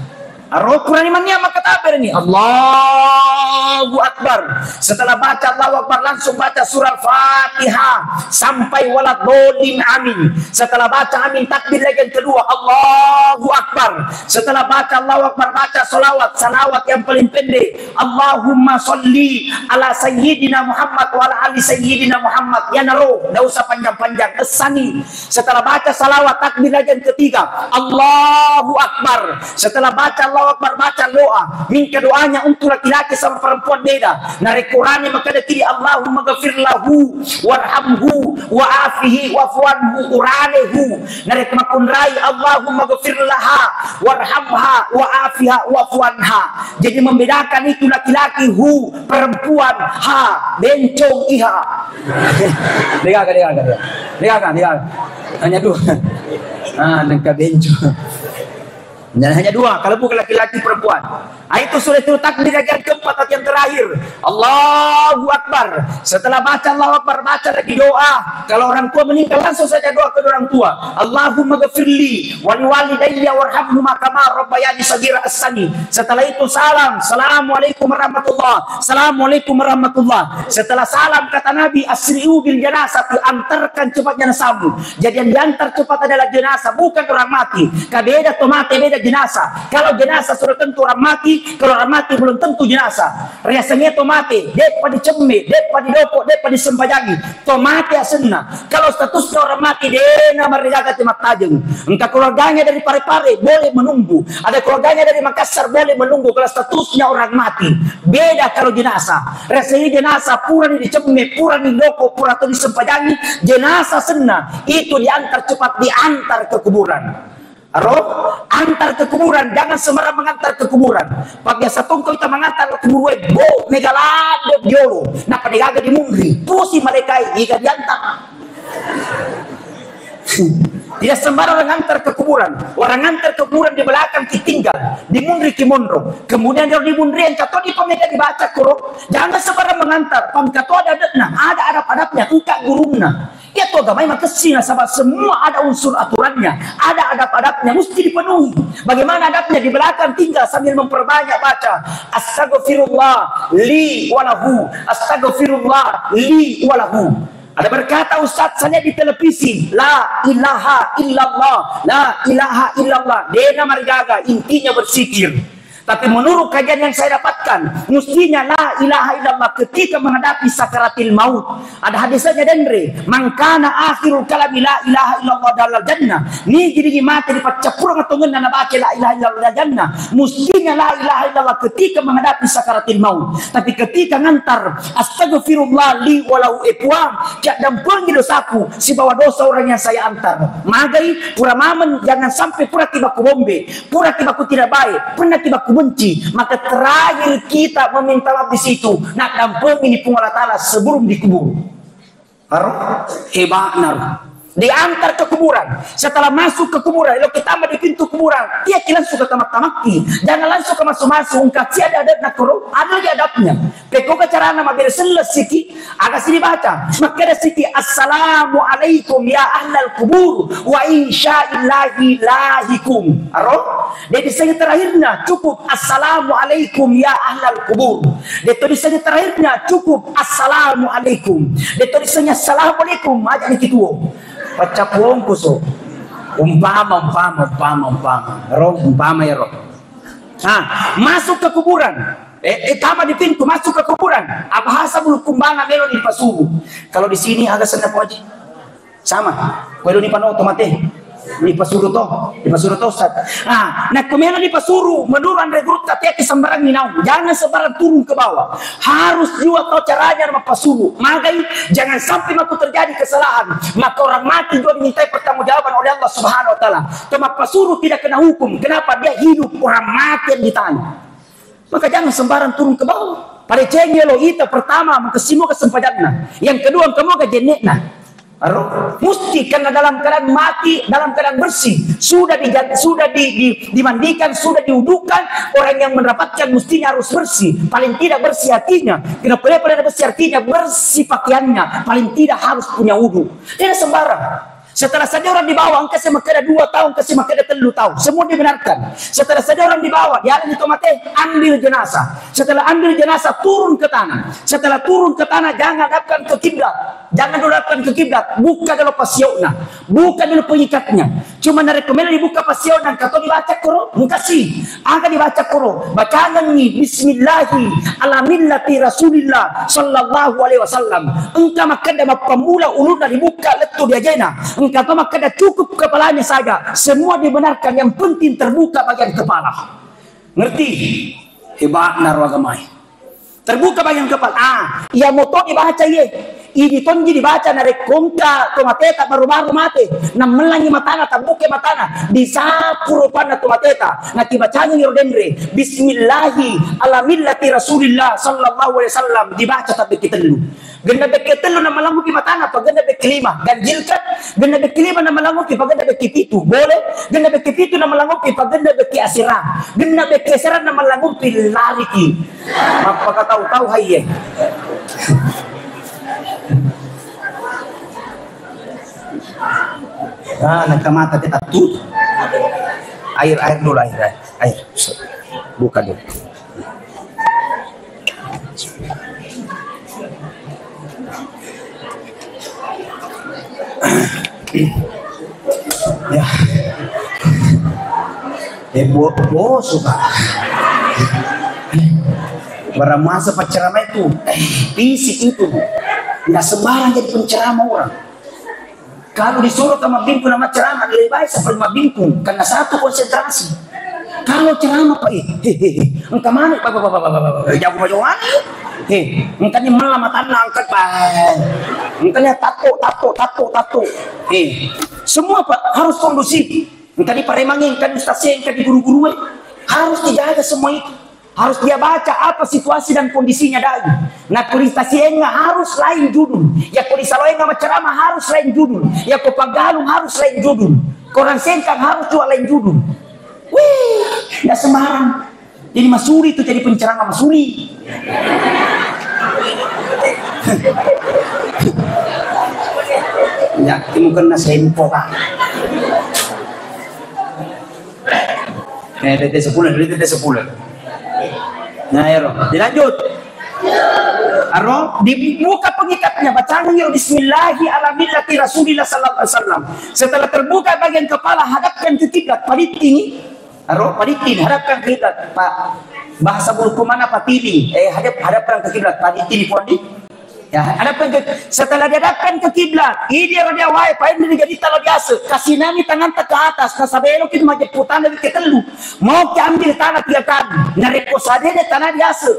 Ar-Quran imannya maka tabir ini Allahu Akbar. Setelah baca Allahu Akbar langsung baca surah Fatihah sampai waladhdallin amin. Setelah baca amin takbir lagi yang kedua Allahu Akbar. Setelah baca Allahu Akbar baca salawat yang paling pendek Allahumma sholli ala sayyidina Muhammad wa ala ali sayyidina Muhammad. Ya naro, enggak usah panjang-panjang kesani. Setelah baca salawat takbir lagi yang ketiga Allahu Akbar. Setelah baca Allahu Akbar, baca doa. Minta doanya untuk laki-laki sama perempuan beda. Nari Qur'an maka ada kiri Allahumma ghafir lahu warhamhu wa'afihi wa'fuanhu uranehu. Nari kemakun rai Allahumma ghafir laha warhamha wa'afiha wa'fuanha. Jadi membedakan itu laki-laki hu, perempuan ha, bencong iha. Dengarkan. Hanya dua. Lengkap bencong. Dan hanya dua, kalau bukan laki-laki perempuan. Itu sudah itu takbir yang keempat atau yang terakhir. Allahu Akbar. Setelah baca Allahu Akbar, baca lagi doa. Kalau orang tua meninggal, langsung saja doa ke orang tua. Allahumma ghafirli wa liwalidayya warhamhuma kama rabbayani shaghira as-sani. Setelah itu salam. Assalamualaikum warahmatullah. Assalamualaikum warahmatullah. Setelah salam kata Nabi, asri'u bil janazah, antarkan cepat jenazahmu. Jadi yang diantar cepat adalah jenazah, bukan orang mati. Beda atau mati, beda jenazah. Kalau jenazah sudah tentu orang mati, kalau orang mati belum tentu jenazah. Rasanya itu mati, depa dicembe, depa didopok, depa disempajangi. To mati asena. Kalau statusnya orang mati, dena mereka temat tajeng. Entah keluarganya dari Parepare boleh menunggu. Ada keluarganya dari Makassar boleh menunggu kalau statusnya orang mati. Beda kalau jenazah. Rasanya jenazah pura dicembe, pura didopok, pura atau disempajangi. Jenazah sena itu diantar cepat, diantar ke kuburan. Antar ke kuburan, jangan sembarang mengantar ke kuburan. Pagi satu kita mengantar ke kuburan, bo megalado diolo, napa digaga di mungri, pusi mereka jika diantar. Tidak sembarang orang antar ke kuburan. Orang antar ke kuburan di belakang ditinggal, di mundri kimondro. Kemudian di mundri yang kato di pemeda dibaca kuro. Jangan sembarang mengantar. Pam kato ada adab-adabnya, engkak gurumna. Ya tuh agama memang kesina sama semua ada unsur aturannya, ada adab-adabnya mesti dipenuhi. Bagaimana adabnya? Di belakang tinggal sambil memperbanyak baca astagfirullah li walahu, astagfirullah li walahu. Ada berkata Ustaz saya di televisi, la ilaha illallah, la ilaha illallah. Dena margaga, intinya bersikir. Tapi menurut kajian yang saya dapatkan, mestinya la ilaha illallah ketika menghadapi sakaratil maut. Ada hadisnya dendre, mangkana akhirul kalami la ilaha illallah dalal jannah. Ni jadi mati di pacapurang atau ngena na baca la ilaha illallah jannah. Mestinya la ilaha illallah ketika menghadapi sakaratil maut. Tapi ketika ngantar astagfirullah li walau ipuang, jak dampung dosaku si bawa dosa orang yang saya antar. Magai pura mamen jangan sampai pura tiba ku bombe, pura tiba ku tidak baik, pernah tiba ku benci, maka terakhir kita meminta maaf di situ. Nak dampung ini pun Allah Ta'ala sebelum dikubur. Hebat nar. Diantar ke kuburan. Setelah masuk ke kuburan, kalau kita di pintu kuburan, dia langsung ke tamak-tamaki. Jangan langsung ke masuk-masuk. Ungkat si ada nakuru, ada lagi adabnya. Peko ke cara nama bereseles siki, agak sini baca. Maka ada siki, assalamualaikum ya ahlal kubur, wa insyaillahi lahikum. Jadi saya terakhirnya cukup assalamualaikum ya ahlal kubur. Dia tulisannya terakhirnya cukup assalamualaikum. Dia tulisannya assalamualaikum aja nih gitu. Pacapuong kuso. Umpama ya roh. Masuk ke kuburan. Tama di pintu masuk ke kuburan. Abahasa bulu kumbanga melo di pasuhu. Kalau di sini agak senap aja. Sama. Kuelo ni pano otomate. Di pasuruh to Ustaz. Nah kemana di pasuruh menurut rekrut katanya sembarang minau. Jangan sembarang turun ke bawah. Harus juga tahu caranya sama pasuruh. Magai jangan sampai waktu terjadi kesalahan. Maka orang mati juga dimintai pertanggungjawaban oleh Allah Subhanahu wa taala. Cuma pasuruh tidak kena hukum. Kenapa? Dia hidup, orang mati yang ditanya. Maka jangan sembarang turun ke bawah. Pada cengelo itu pertama mengkesimu kesempadanna. Yang kedua kamu ke jenekna. Mesti karena dalam keadaan mati, dalam keadaan bersih, sudah dimandikan, sudah diudukan. Orang yang mendapatkan mestinya harus bersih, paling tidak bersih hatinya. Kenapa dia bersih hatinya? Bersih pakaiannya, paling tidak harus punya wudu. Tidak sembarang. Setelah saja orang dibawa, angka semakada 2 tahun, ke semakada 3 tahun, semua dibenarkan. Setelah saja orang dibawa, dia itu mati, ambil jenazah. Setelah ambil jenazah, turun ke tanah. Setelah turun ke tanah, jangan hadapkan ke kiblat. Jangan hadapkan ke kiblat. Buka dulu pasiona, buka dulu pengikatnya. Cuma rekomendasi dibuka pasiona, kata dibaca koro, mengkasih. Angka dibaca koro, bacaan ini Bismillahi ala millati Rasulillah sallallahu alaihi wasallam. Engkau makada pemula uluna dibuka letu dia jena. Engkau maka cukup kepalanya saja. Semua dibenarkan, yang penting terbuka bagian kepala. Ngerti? Hebat narwagamay. Terbuka bagian kepala. Ia moto dibaca ye. Ini tonji dibaca nare kongka tomateta baru-baru mate. Namelangi matana tabuke matana. Disapuro pana tomateta. Nati bacanya ngirodendre. Bismillahi ala millati Rasulillah sallallahu alaihi wasallam. Dibaca tapi kita dulu. Ganda beketelu nama langu ki matana pag ganda beklima. Ganjilkat. Ganda beklima nama langu ki pag ganda bekipitu. Boleh. Ganda bekipitu nama langu ki pag ganda beki asira. Ganda beki asira nama langu ki lariki. Apakah tahu-tahu haye. Nagkamata kita tut. Air dulu air. Buka dulu. Ya. Suka. Barang masa penceramah itu, fisik itu, nggak sembarang jadi penceramah orang. Kalau disuruh sama bingku nama ceramah lebih baik sama bingku, karena satu konsentrasi. Kalau ceramah pak, engkau mana? Jauh mana? Engkau malam mata angkat pak, engkau tato. Semua pak harus kondusif. Engkau di Paremangin, engkau di stasiun, engkau di guru-guru, harus dijaga semua itu. Harus dia baca apa situasi dan kondisinya dari. Nah kulistasiennya harus lain judul. Ya kulisaloenga ceramah harus lain judul. Ya kopagalung harus lain judul. Koran sengkang harus juga lain judul. Wih, nggak sembarang. Jadi masuri itu jadi penceramah masuri. Ya, mungkin sempo kan. Dede 10. Nah, dilanjut. Dibuka pengikatnya, bacaan Bismillahi ala millati Rasulillah sallallahu alaihi wasallam. Setelah terbuka bagian kepala, hadapkan ke kiblat. Paditin, hadapkan ke kiblat. Pak bahasa bulku mana patili? Hadapkan ke kiblat. Paditin podi. Ya, hadapkan ke. Setelah dihadapkan ke kiblat, ini dia wae pain menjadi talo biasa. Kasih nami tangan ke atas, kasabelo kita majeputan dari ketelu. Mau diambil tanah 3 kali. Nareko sadene tanah biasa.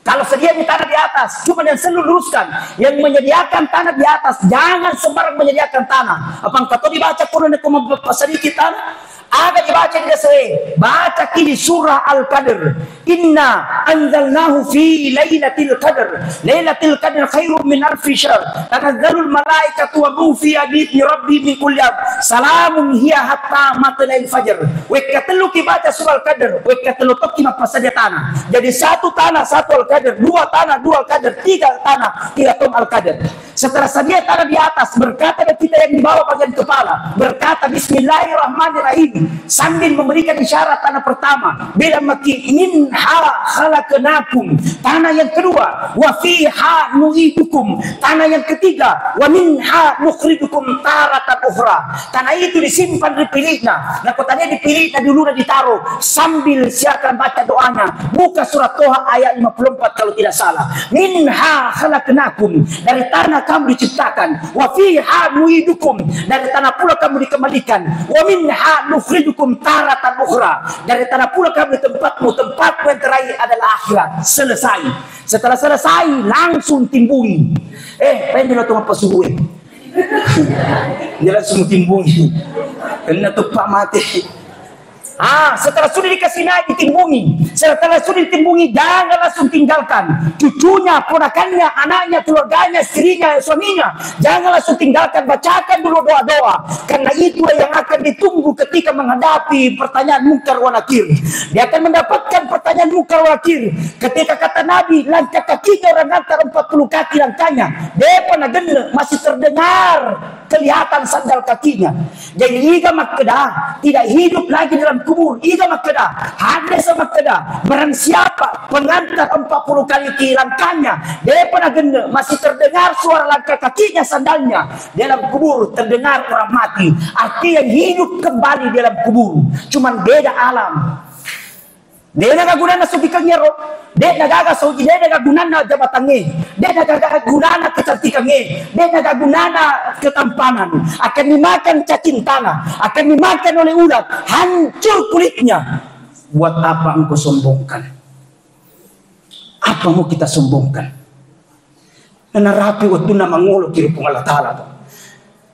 Kalau sedia di tanah di atas, cuma yang selalu luruskan. Yang menyediakan tanah di atas, jangan sembarang menyediakan tanah. Apa engkau dibaca Quran yang sedikit tanah? Ada dibaca di dasar. Baca kini surah Al-Qadr. Inna anzalnahu fi lailatul qadr. Lailatul qadr khairum min alfi syahr. Tanazzalul malaikatu wa ruhu fiha bi'izni rabbi min kulli amr. Salamun hiya hatta matla'il fajr. Wekatelu ki baca surah Al-Qadr. Wekatelu tok ki mapasadia tanah. Jadi 1 tanah 1 Al-Qadr, 2 tanah 2 Al-Qadr, 3 tanah 3 tom Al-Qadr. Setelah sedia tanah di atas, berkata kita yang di bawah bagian kepala, berkata Bismillahirrahmanirrahim. Sambil memberikan isyarat tanah pertama, bila maki minha khalaqnakum, tanah yang kedua, wa fiha nu'idukum, tanah yang ketiga, wa minha nukhrijukum taratan ukhra. Tanah itu disimpan dipilihnya. Nah kotanya dipilihnya dulu dan ditaruh sambil silakan baca doanya. Buka surat Toha ayat 54 kalau tidak salah. Minha khalaqnakum, dari tanah kamu diciptakan, wa fiha nu'idukum, dari tanah pula kamu dikembalikan, wa minha nukhrijukum taratan ukhra, dari tanah pula kamu di tempatmu yang terakhir adalah akhirat. Selesai. Setelah selesai langsung timbungi. Pengen lo apa subuh? Dia langsung timbungi. Kena tupak mati. Setelah sudah dikasih naik ditimbungi. Setelah sudah ditimbungi, jangan langsung tinggalkan. Cucunya, ponakannya, anaknya, keluarganya, istrinya, suaminya. Jangan langsung tinggalkan. Bacakan dulu doa-doa. Karena itu yang akan ditunggu ketika menghadapi pertanyaan munkar wa nakir. Dia akan mendapatkan pertanyaan munkar wa nakir. Ketika kata Nabi, langkah kakinya orang antar 40 kaki langkahnya. Depan agenda masih terdengar kelihatan sandal kakinya. Jadi iga makkedah tidak hidup lagi dalam kubur. Iga makkedah ada sama makkedah. Barang siapa pengantar 40 kali langkahnya, depan agenda masih terdengar suara langkah kakinya sandalnya, dalam kubur terdengar orang mati. Artinya hidup kembali dalam kubur. Cuman beda alam. Dia nagagunana sugikannya ro. Dia nagaga sugi, dia nagagunana jabatannya. Dia nagagunana kecantikannya. Dia nagagunana ketampanan. Akan dimakan cacing tanah, akan dimakan oleh ulat, hancur kulitnya. buat apa engkau sombongkan? Apa mau kita sombongkan? Nanarapi utuna mangolo kiri Allah Ta'ala.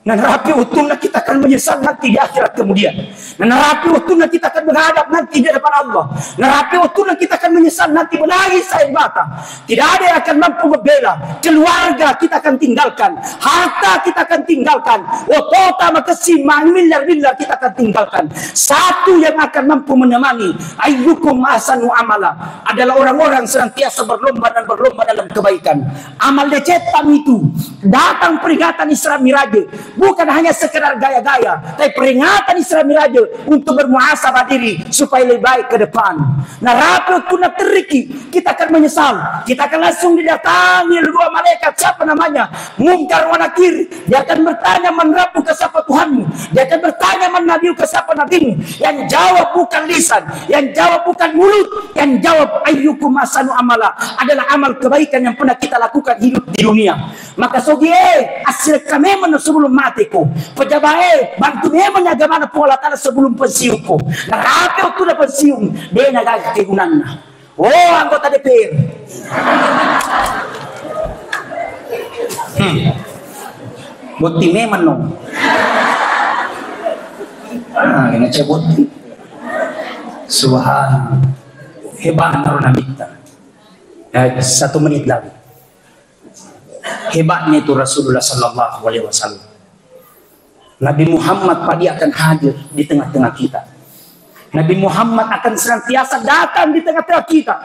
Nanarapi utuna kita akan menyesal nanti di akhirat kemudian. Nanarapi utuna kita akan menghadap nanti di depan Allah. Nanarapi utuna kita akan menyesal nanti menangis air mata. Tidak ada yang akan mampu membela. Keluarga kita akan tinggalkan. Harta kita akan tinggalkan. Otota makasih miliar-miliar kita akan tinggalkan. Satu yang akan mampu menemani ayyukum ahsanu amala adalah orang-orang senantiasa berlomba dan berlomba dalam kebaikan. Amal decetan itu datang peringatan Isra Miraj. Bukan hanya sekedar gaya-gaya, tapi peringatan Isra Miraj untuk bermuhasabah diri supaya lebih baik ke depan. Nah, rapi kuna teriki, kita akan menyesal. Kita akan langsung didatangi dua malaikat, siapa namanya? Munkar wa Nakir. Dia akan bertanya, man rabbuka, siapa Tuhanmu? Dia akan bertanya, man nabiyuka, siapa nabimu? Yang jawab bukan lisan, yang jawab bukan mulut, yang jawab ayyukum ahsanu amala adalah amal kebaikan yang pernah kita lakukan hidup di dunia. Maka sogie hasil kami sebelum matiku, pejabat bantu memang agama pola tanah sebelum pensiunku. Nah, apa itu dah pensiun? Dia nak kegunaan. Oh, anggota DPR. Bukti memang no. Kena cebut. Subhan. Hebat orang kita. 1 menit lagi. Hebatnya itu Rasulullah Sallallahu Alaihi Wasallam. Nabi Muhammad pasti akan hadir di tengah-tengah kita. Nabi Muhammad akan senantiasa datang di tengah-tengah kita.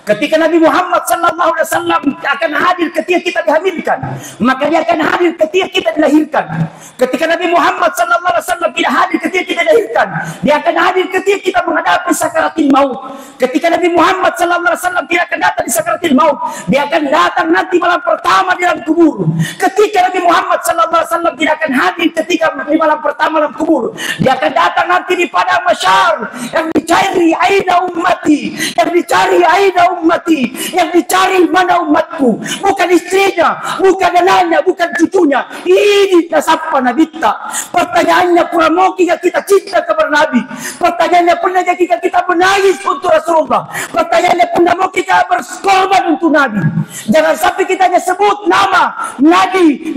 Ketika Nabi Muhammad Sallallahu Alaihi Wasallam akan hadir ketika kita dihamilkan, maka dia akan hadir ketika kita dilahirkan. Ketika Nabi Muhammad Sallallahu Alaihi Wasallam tidak hadir ketika kita dilahirkan, dia akan hadir ketika kita menghadapi sakaratil maut. Ketika Nabi Muhammad Sallallahu Alaihi Wasallam tidak akan datang di sakaratil maut, dia akan datang nanti malam pertama di dalam kubur. Ketika Nabi Muhammad Sallallahu Alaihi Wasallam tidak akan hadir ketika di malam pertama dalam kubur, dia akan datang nanti di padang mahsyar. Yang dicari aina ummati, yang dicari aina ummati, yang dicari mana umatku, bukan istrinya, bukan anaknya, bukan cucunya. Ini nasabah Nabi tak. Pertanyaannya pura mau kita cinta kepada Nabi. Pertanyaannya pernah kita menangis untuk Rasulullah. Pertanyaannya pernah mau kita berkorban untuk Nabi. Jangan sampai kita hanya sebut nama Nabi,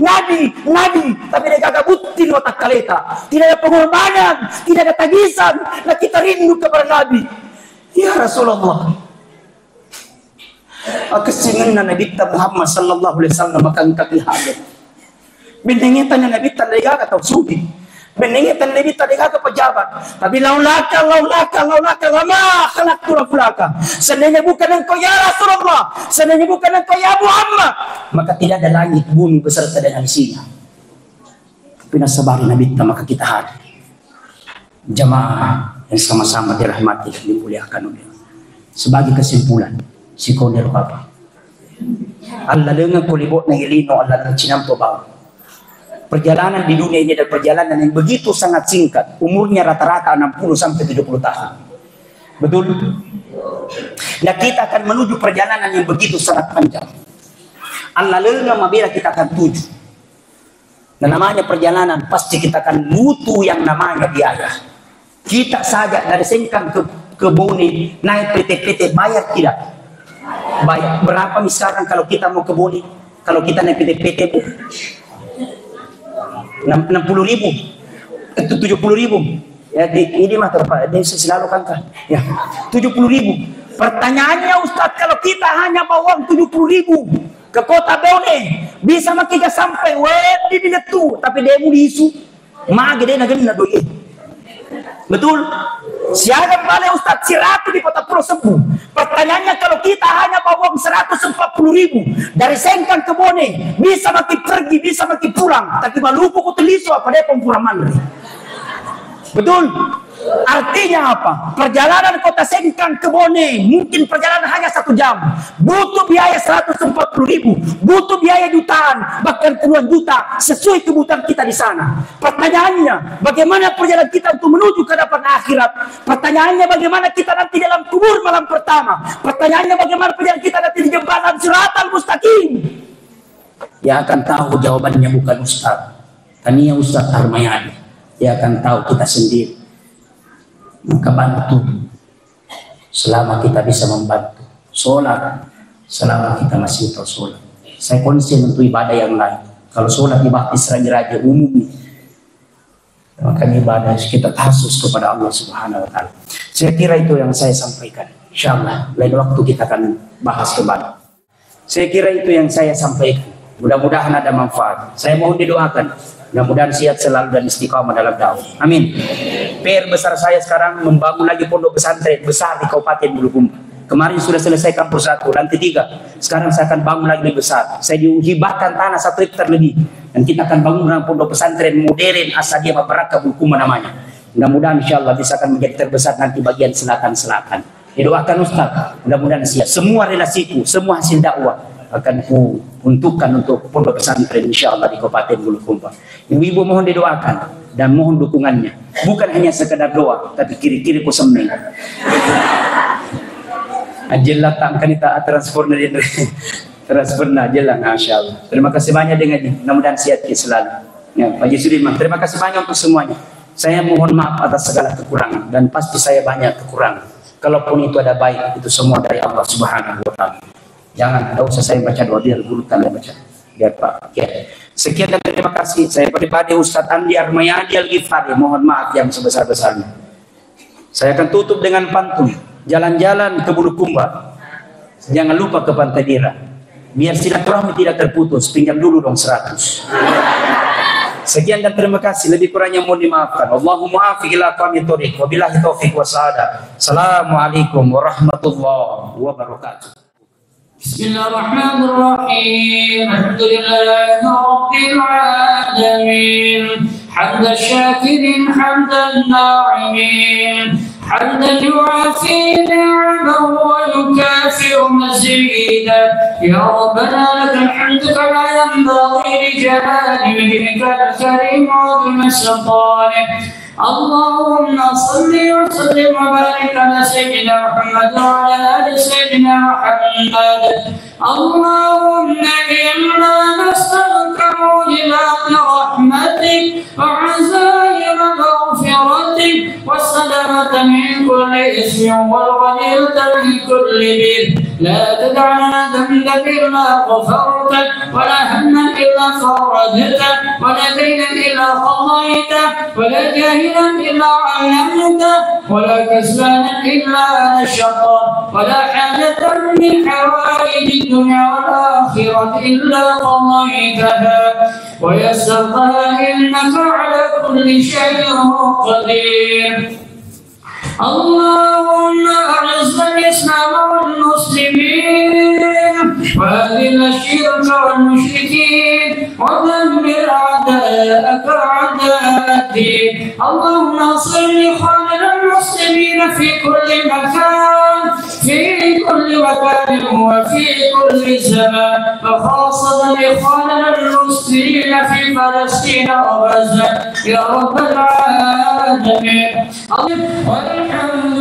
tapi dia gak bukti di otak kaleta. Tidak ada pengorbanan, tidak ada tagisan. Nah, kita rindu kepada Nabi. Ya Rasulullah, kesinginan Nabi Muhammad Sallallahu Alaihi Wasallam akan hadir. Benengetan Nabi talaga atau sudi. Benengetan Nabi talaga ke pejabat. Tapi laulaka lama khalaqtu rabbaka. Seandainya bukan engkau ya Rasulullah, seandainya bukan engkau ya Muhammad, maka tidak ada langit bumi beserta dengan isinya. Tapi nasabari Nabi maka kita hadir. Jamaah yang sama-sama dirahmati dan dimuliakan oleh Allah. Sebagai kesimpulan, si koner apa? Allah dengan kulibot na hilino, Allah dengan cinampo bawah. Perjalanan di dunia ini adalah perjalanan yang begitu sangat singkat. Umurnya rata-rata 60 sampai 70 tahun. Betul? Nah, kita akan menuju perjalanan yang begitu sangat panjang. Allah dengan mabila kita akan tuju. Dan namanya perjalanan pasti kita akan butuh yang namanya biaya. Kita saja dari Sengkang ke Boni naik PT bayar tidak? Bayar. Berapa misalkan kalau kita mau ke Boni? Kalau kita naik PT 60.000 itu 70.000 ya ini mah terpakai dan selalu kan ya 70.000. Pertanyaannya Ustadz, kalau kita hanya bawa 70.000 ke kota Bone bisa makin sampai di tu tapi dia mau diisu mah gede na doi. Betul? Siapa balik Ustadz Siratu di kota Pulau Sembu. Pertanyaannya, kalau kita hanya bawa 140.000 dari Sengkang ke Bone, bisa makin pergi, bisa makin pulang, tapi Maluku kutelisu apa dia pempuraman. Betul? Artinya apa? Perjalanan kota Sengkang ke Bone mungkin perjalanan hanya 1 jam, butuh biaya 140.000, butuh biaya jutaan, bahkan puluhan juta sesuai kebutuhan kita di sana. Pertanyaannya, bagaimana perjalanan kita untuk menuju ke hadapan akhirat? Pertanyaannya, bagaimana kita nanti dalam kubur malam pertama? Pertanyaannya, bagaimana perjalanan kita nanti di jembatan Siratal Mustaqim? Yang akan tahu jawabannya bukan Ustaz, tanya Ustaz Armayadi. Dia akan tahu kita sendiri. Maka bantu selama kita bisa membantu. Sholat selama kita masih tahu sholat. Saya konsen untuk ibadah yang lain. Kalau sholat dibahas raja-raja umum nih, maka ibadah kita tasus kepada Allah Subhanahu wa Ta'ala. Saya kira itu yang saya sampaikan. Insyaallah lain waktu kita akan bahas kembali. Saya kira itu yang saya sampaikan. Mudah-mudahan ada manfaat. Saya mohon didoakan. Mudah-mudahan sehat selalu dan istiqamah dalam dakwah. Amin. PR besar saya sekarang membangun lagi pondok pesantren besar di Kabupaten Bulukumba. Kemarin sudah selesai kampus 1, lantai 3. Sekarang saya akan bangun lagi lebih besar. Saya dihibahkan tanah 1 hektar lebih. Dan kita akan bangun pondok pesantren modern Asadiyah Mabaraka Bulukumba namanya. Mudah-mudahan insyaAllah bisa akan menjadi terbesar nanti bagian selatan-selatan. Didoakan Ustaz, mudah-mudahan siap. Semua relasiku, semua hasil dakwah akan untukkan untuk pondok pesantren insyaAllah di Kabupaten Bulukumba. Ibu-ibu mohon didoakan dan mohon dukungannya. Bukan hanya sekedar doa, tapi kiri-kiri ku semeng. Ajelah tangkan kita transfer dari transfer ajelah, masya Allah. Terima kasih banyak dengannya. Mudah-mudahan sehat selalu. Ya, Pak Sudirman, terima kasih banyak untuk semuanya. Saya mohon maaf atas segala kekurangan dan pasti saya banyak kekurangan. Kalaupun itu ada baik, itu semua dari Allah Subhanahu wa Ta'ala. Jangan, tidak usah saya baca doa, biar guru kalian baca. Biar Pak. Ya. Sekian dan terima kasih. Saya pribadi Ustadz Andi Armayadi Al-Ghifari. Mohon maaf yang sebesar-besarnya. Saya akan tutup dengan pantun. Jalan-jalan ke Bulukumba. Jangan lupa ke Pantai Dira. Biar silaturahmi tidak terputus. Pinjam dulu dong 100. Sekian dan terima kasih. Lebih kurangnya mohon dimaafkan. Allahumma afiq ila qawmi thoriq. Wabillahi taufiq wa sa'adah. Assalamualaikum warahmatullahi wabarakatuh. Bismillahirrahmanirrahim. Alhamdulillahi rabbil alamin. Hamdan syakirin hamdan na'imin. حمدا يوافي نعمه ويكافئ مزيدا يا ربنا لك الحمد كما ينبغي لجلال وجهك الكريم وعظيم سلطانك. اللهم صل وسلم وبارك على سيدنا محمد وعلى ال سيدنا محمد. اللهم انا نسالك موجبات رحمتك وعزائم مغفرتك والسلامة من كل إثم والغنيمة من كل بر. لا تدع لنا ذنبا إلا غفرته ولا هما إلا فرجته ولا دينا إلا قضيته ولا جاهلا إلا علمته ولا كسلانا إلا نشطه ولا حاجة من حوائج الدنيا والآخرة إلا قضيتها ويسرتها إنك على كل شيء قدير. اللهم أعز الإسلام والمسلمين وأذل الشرك والمشركين ودمر أعداءك أعداء الدين. اللهم انصر إخواننا المسلمين في كل مكان وفي كل زمان وخاصة إخواننا المسلمين في فلسطين وغزة يا رب العالمين. والحمد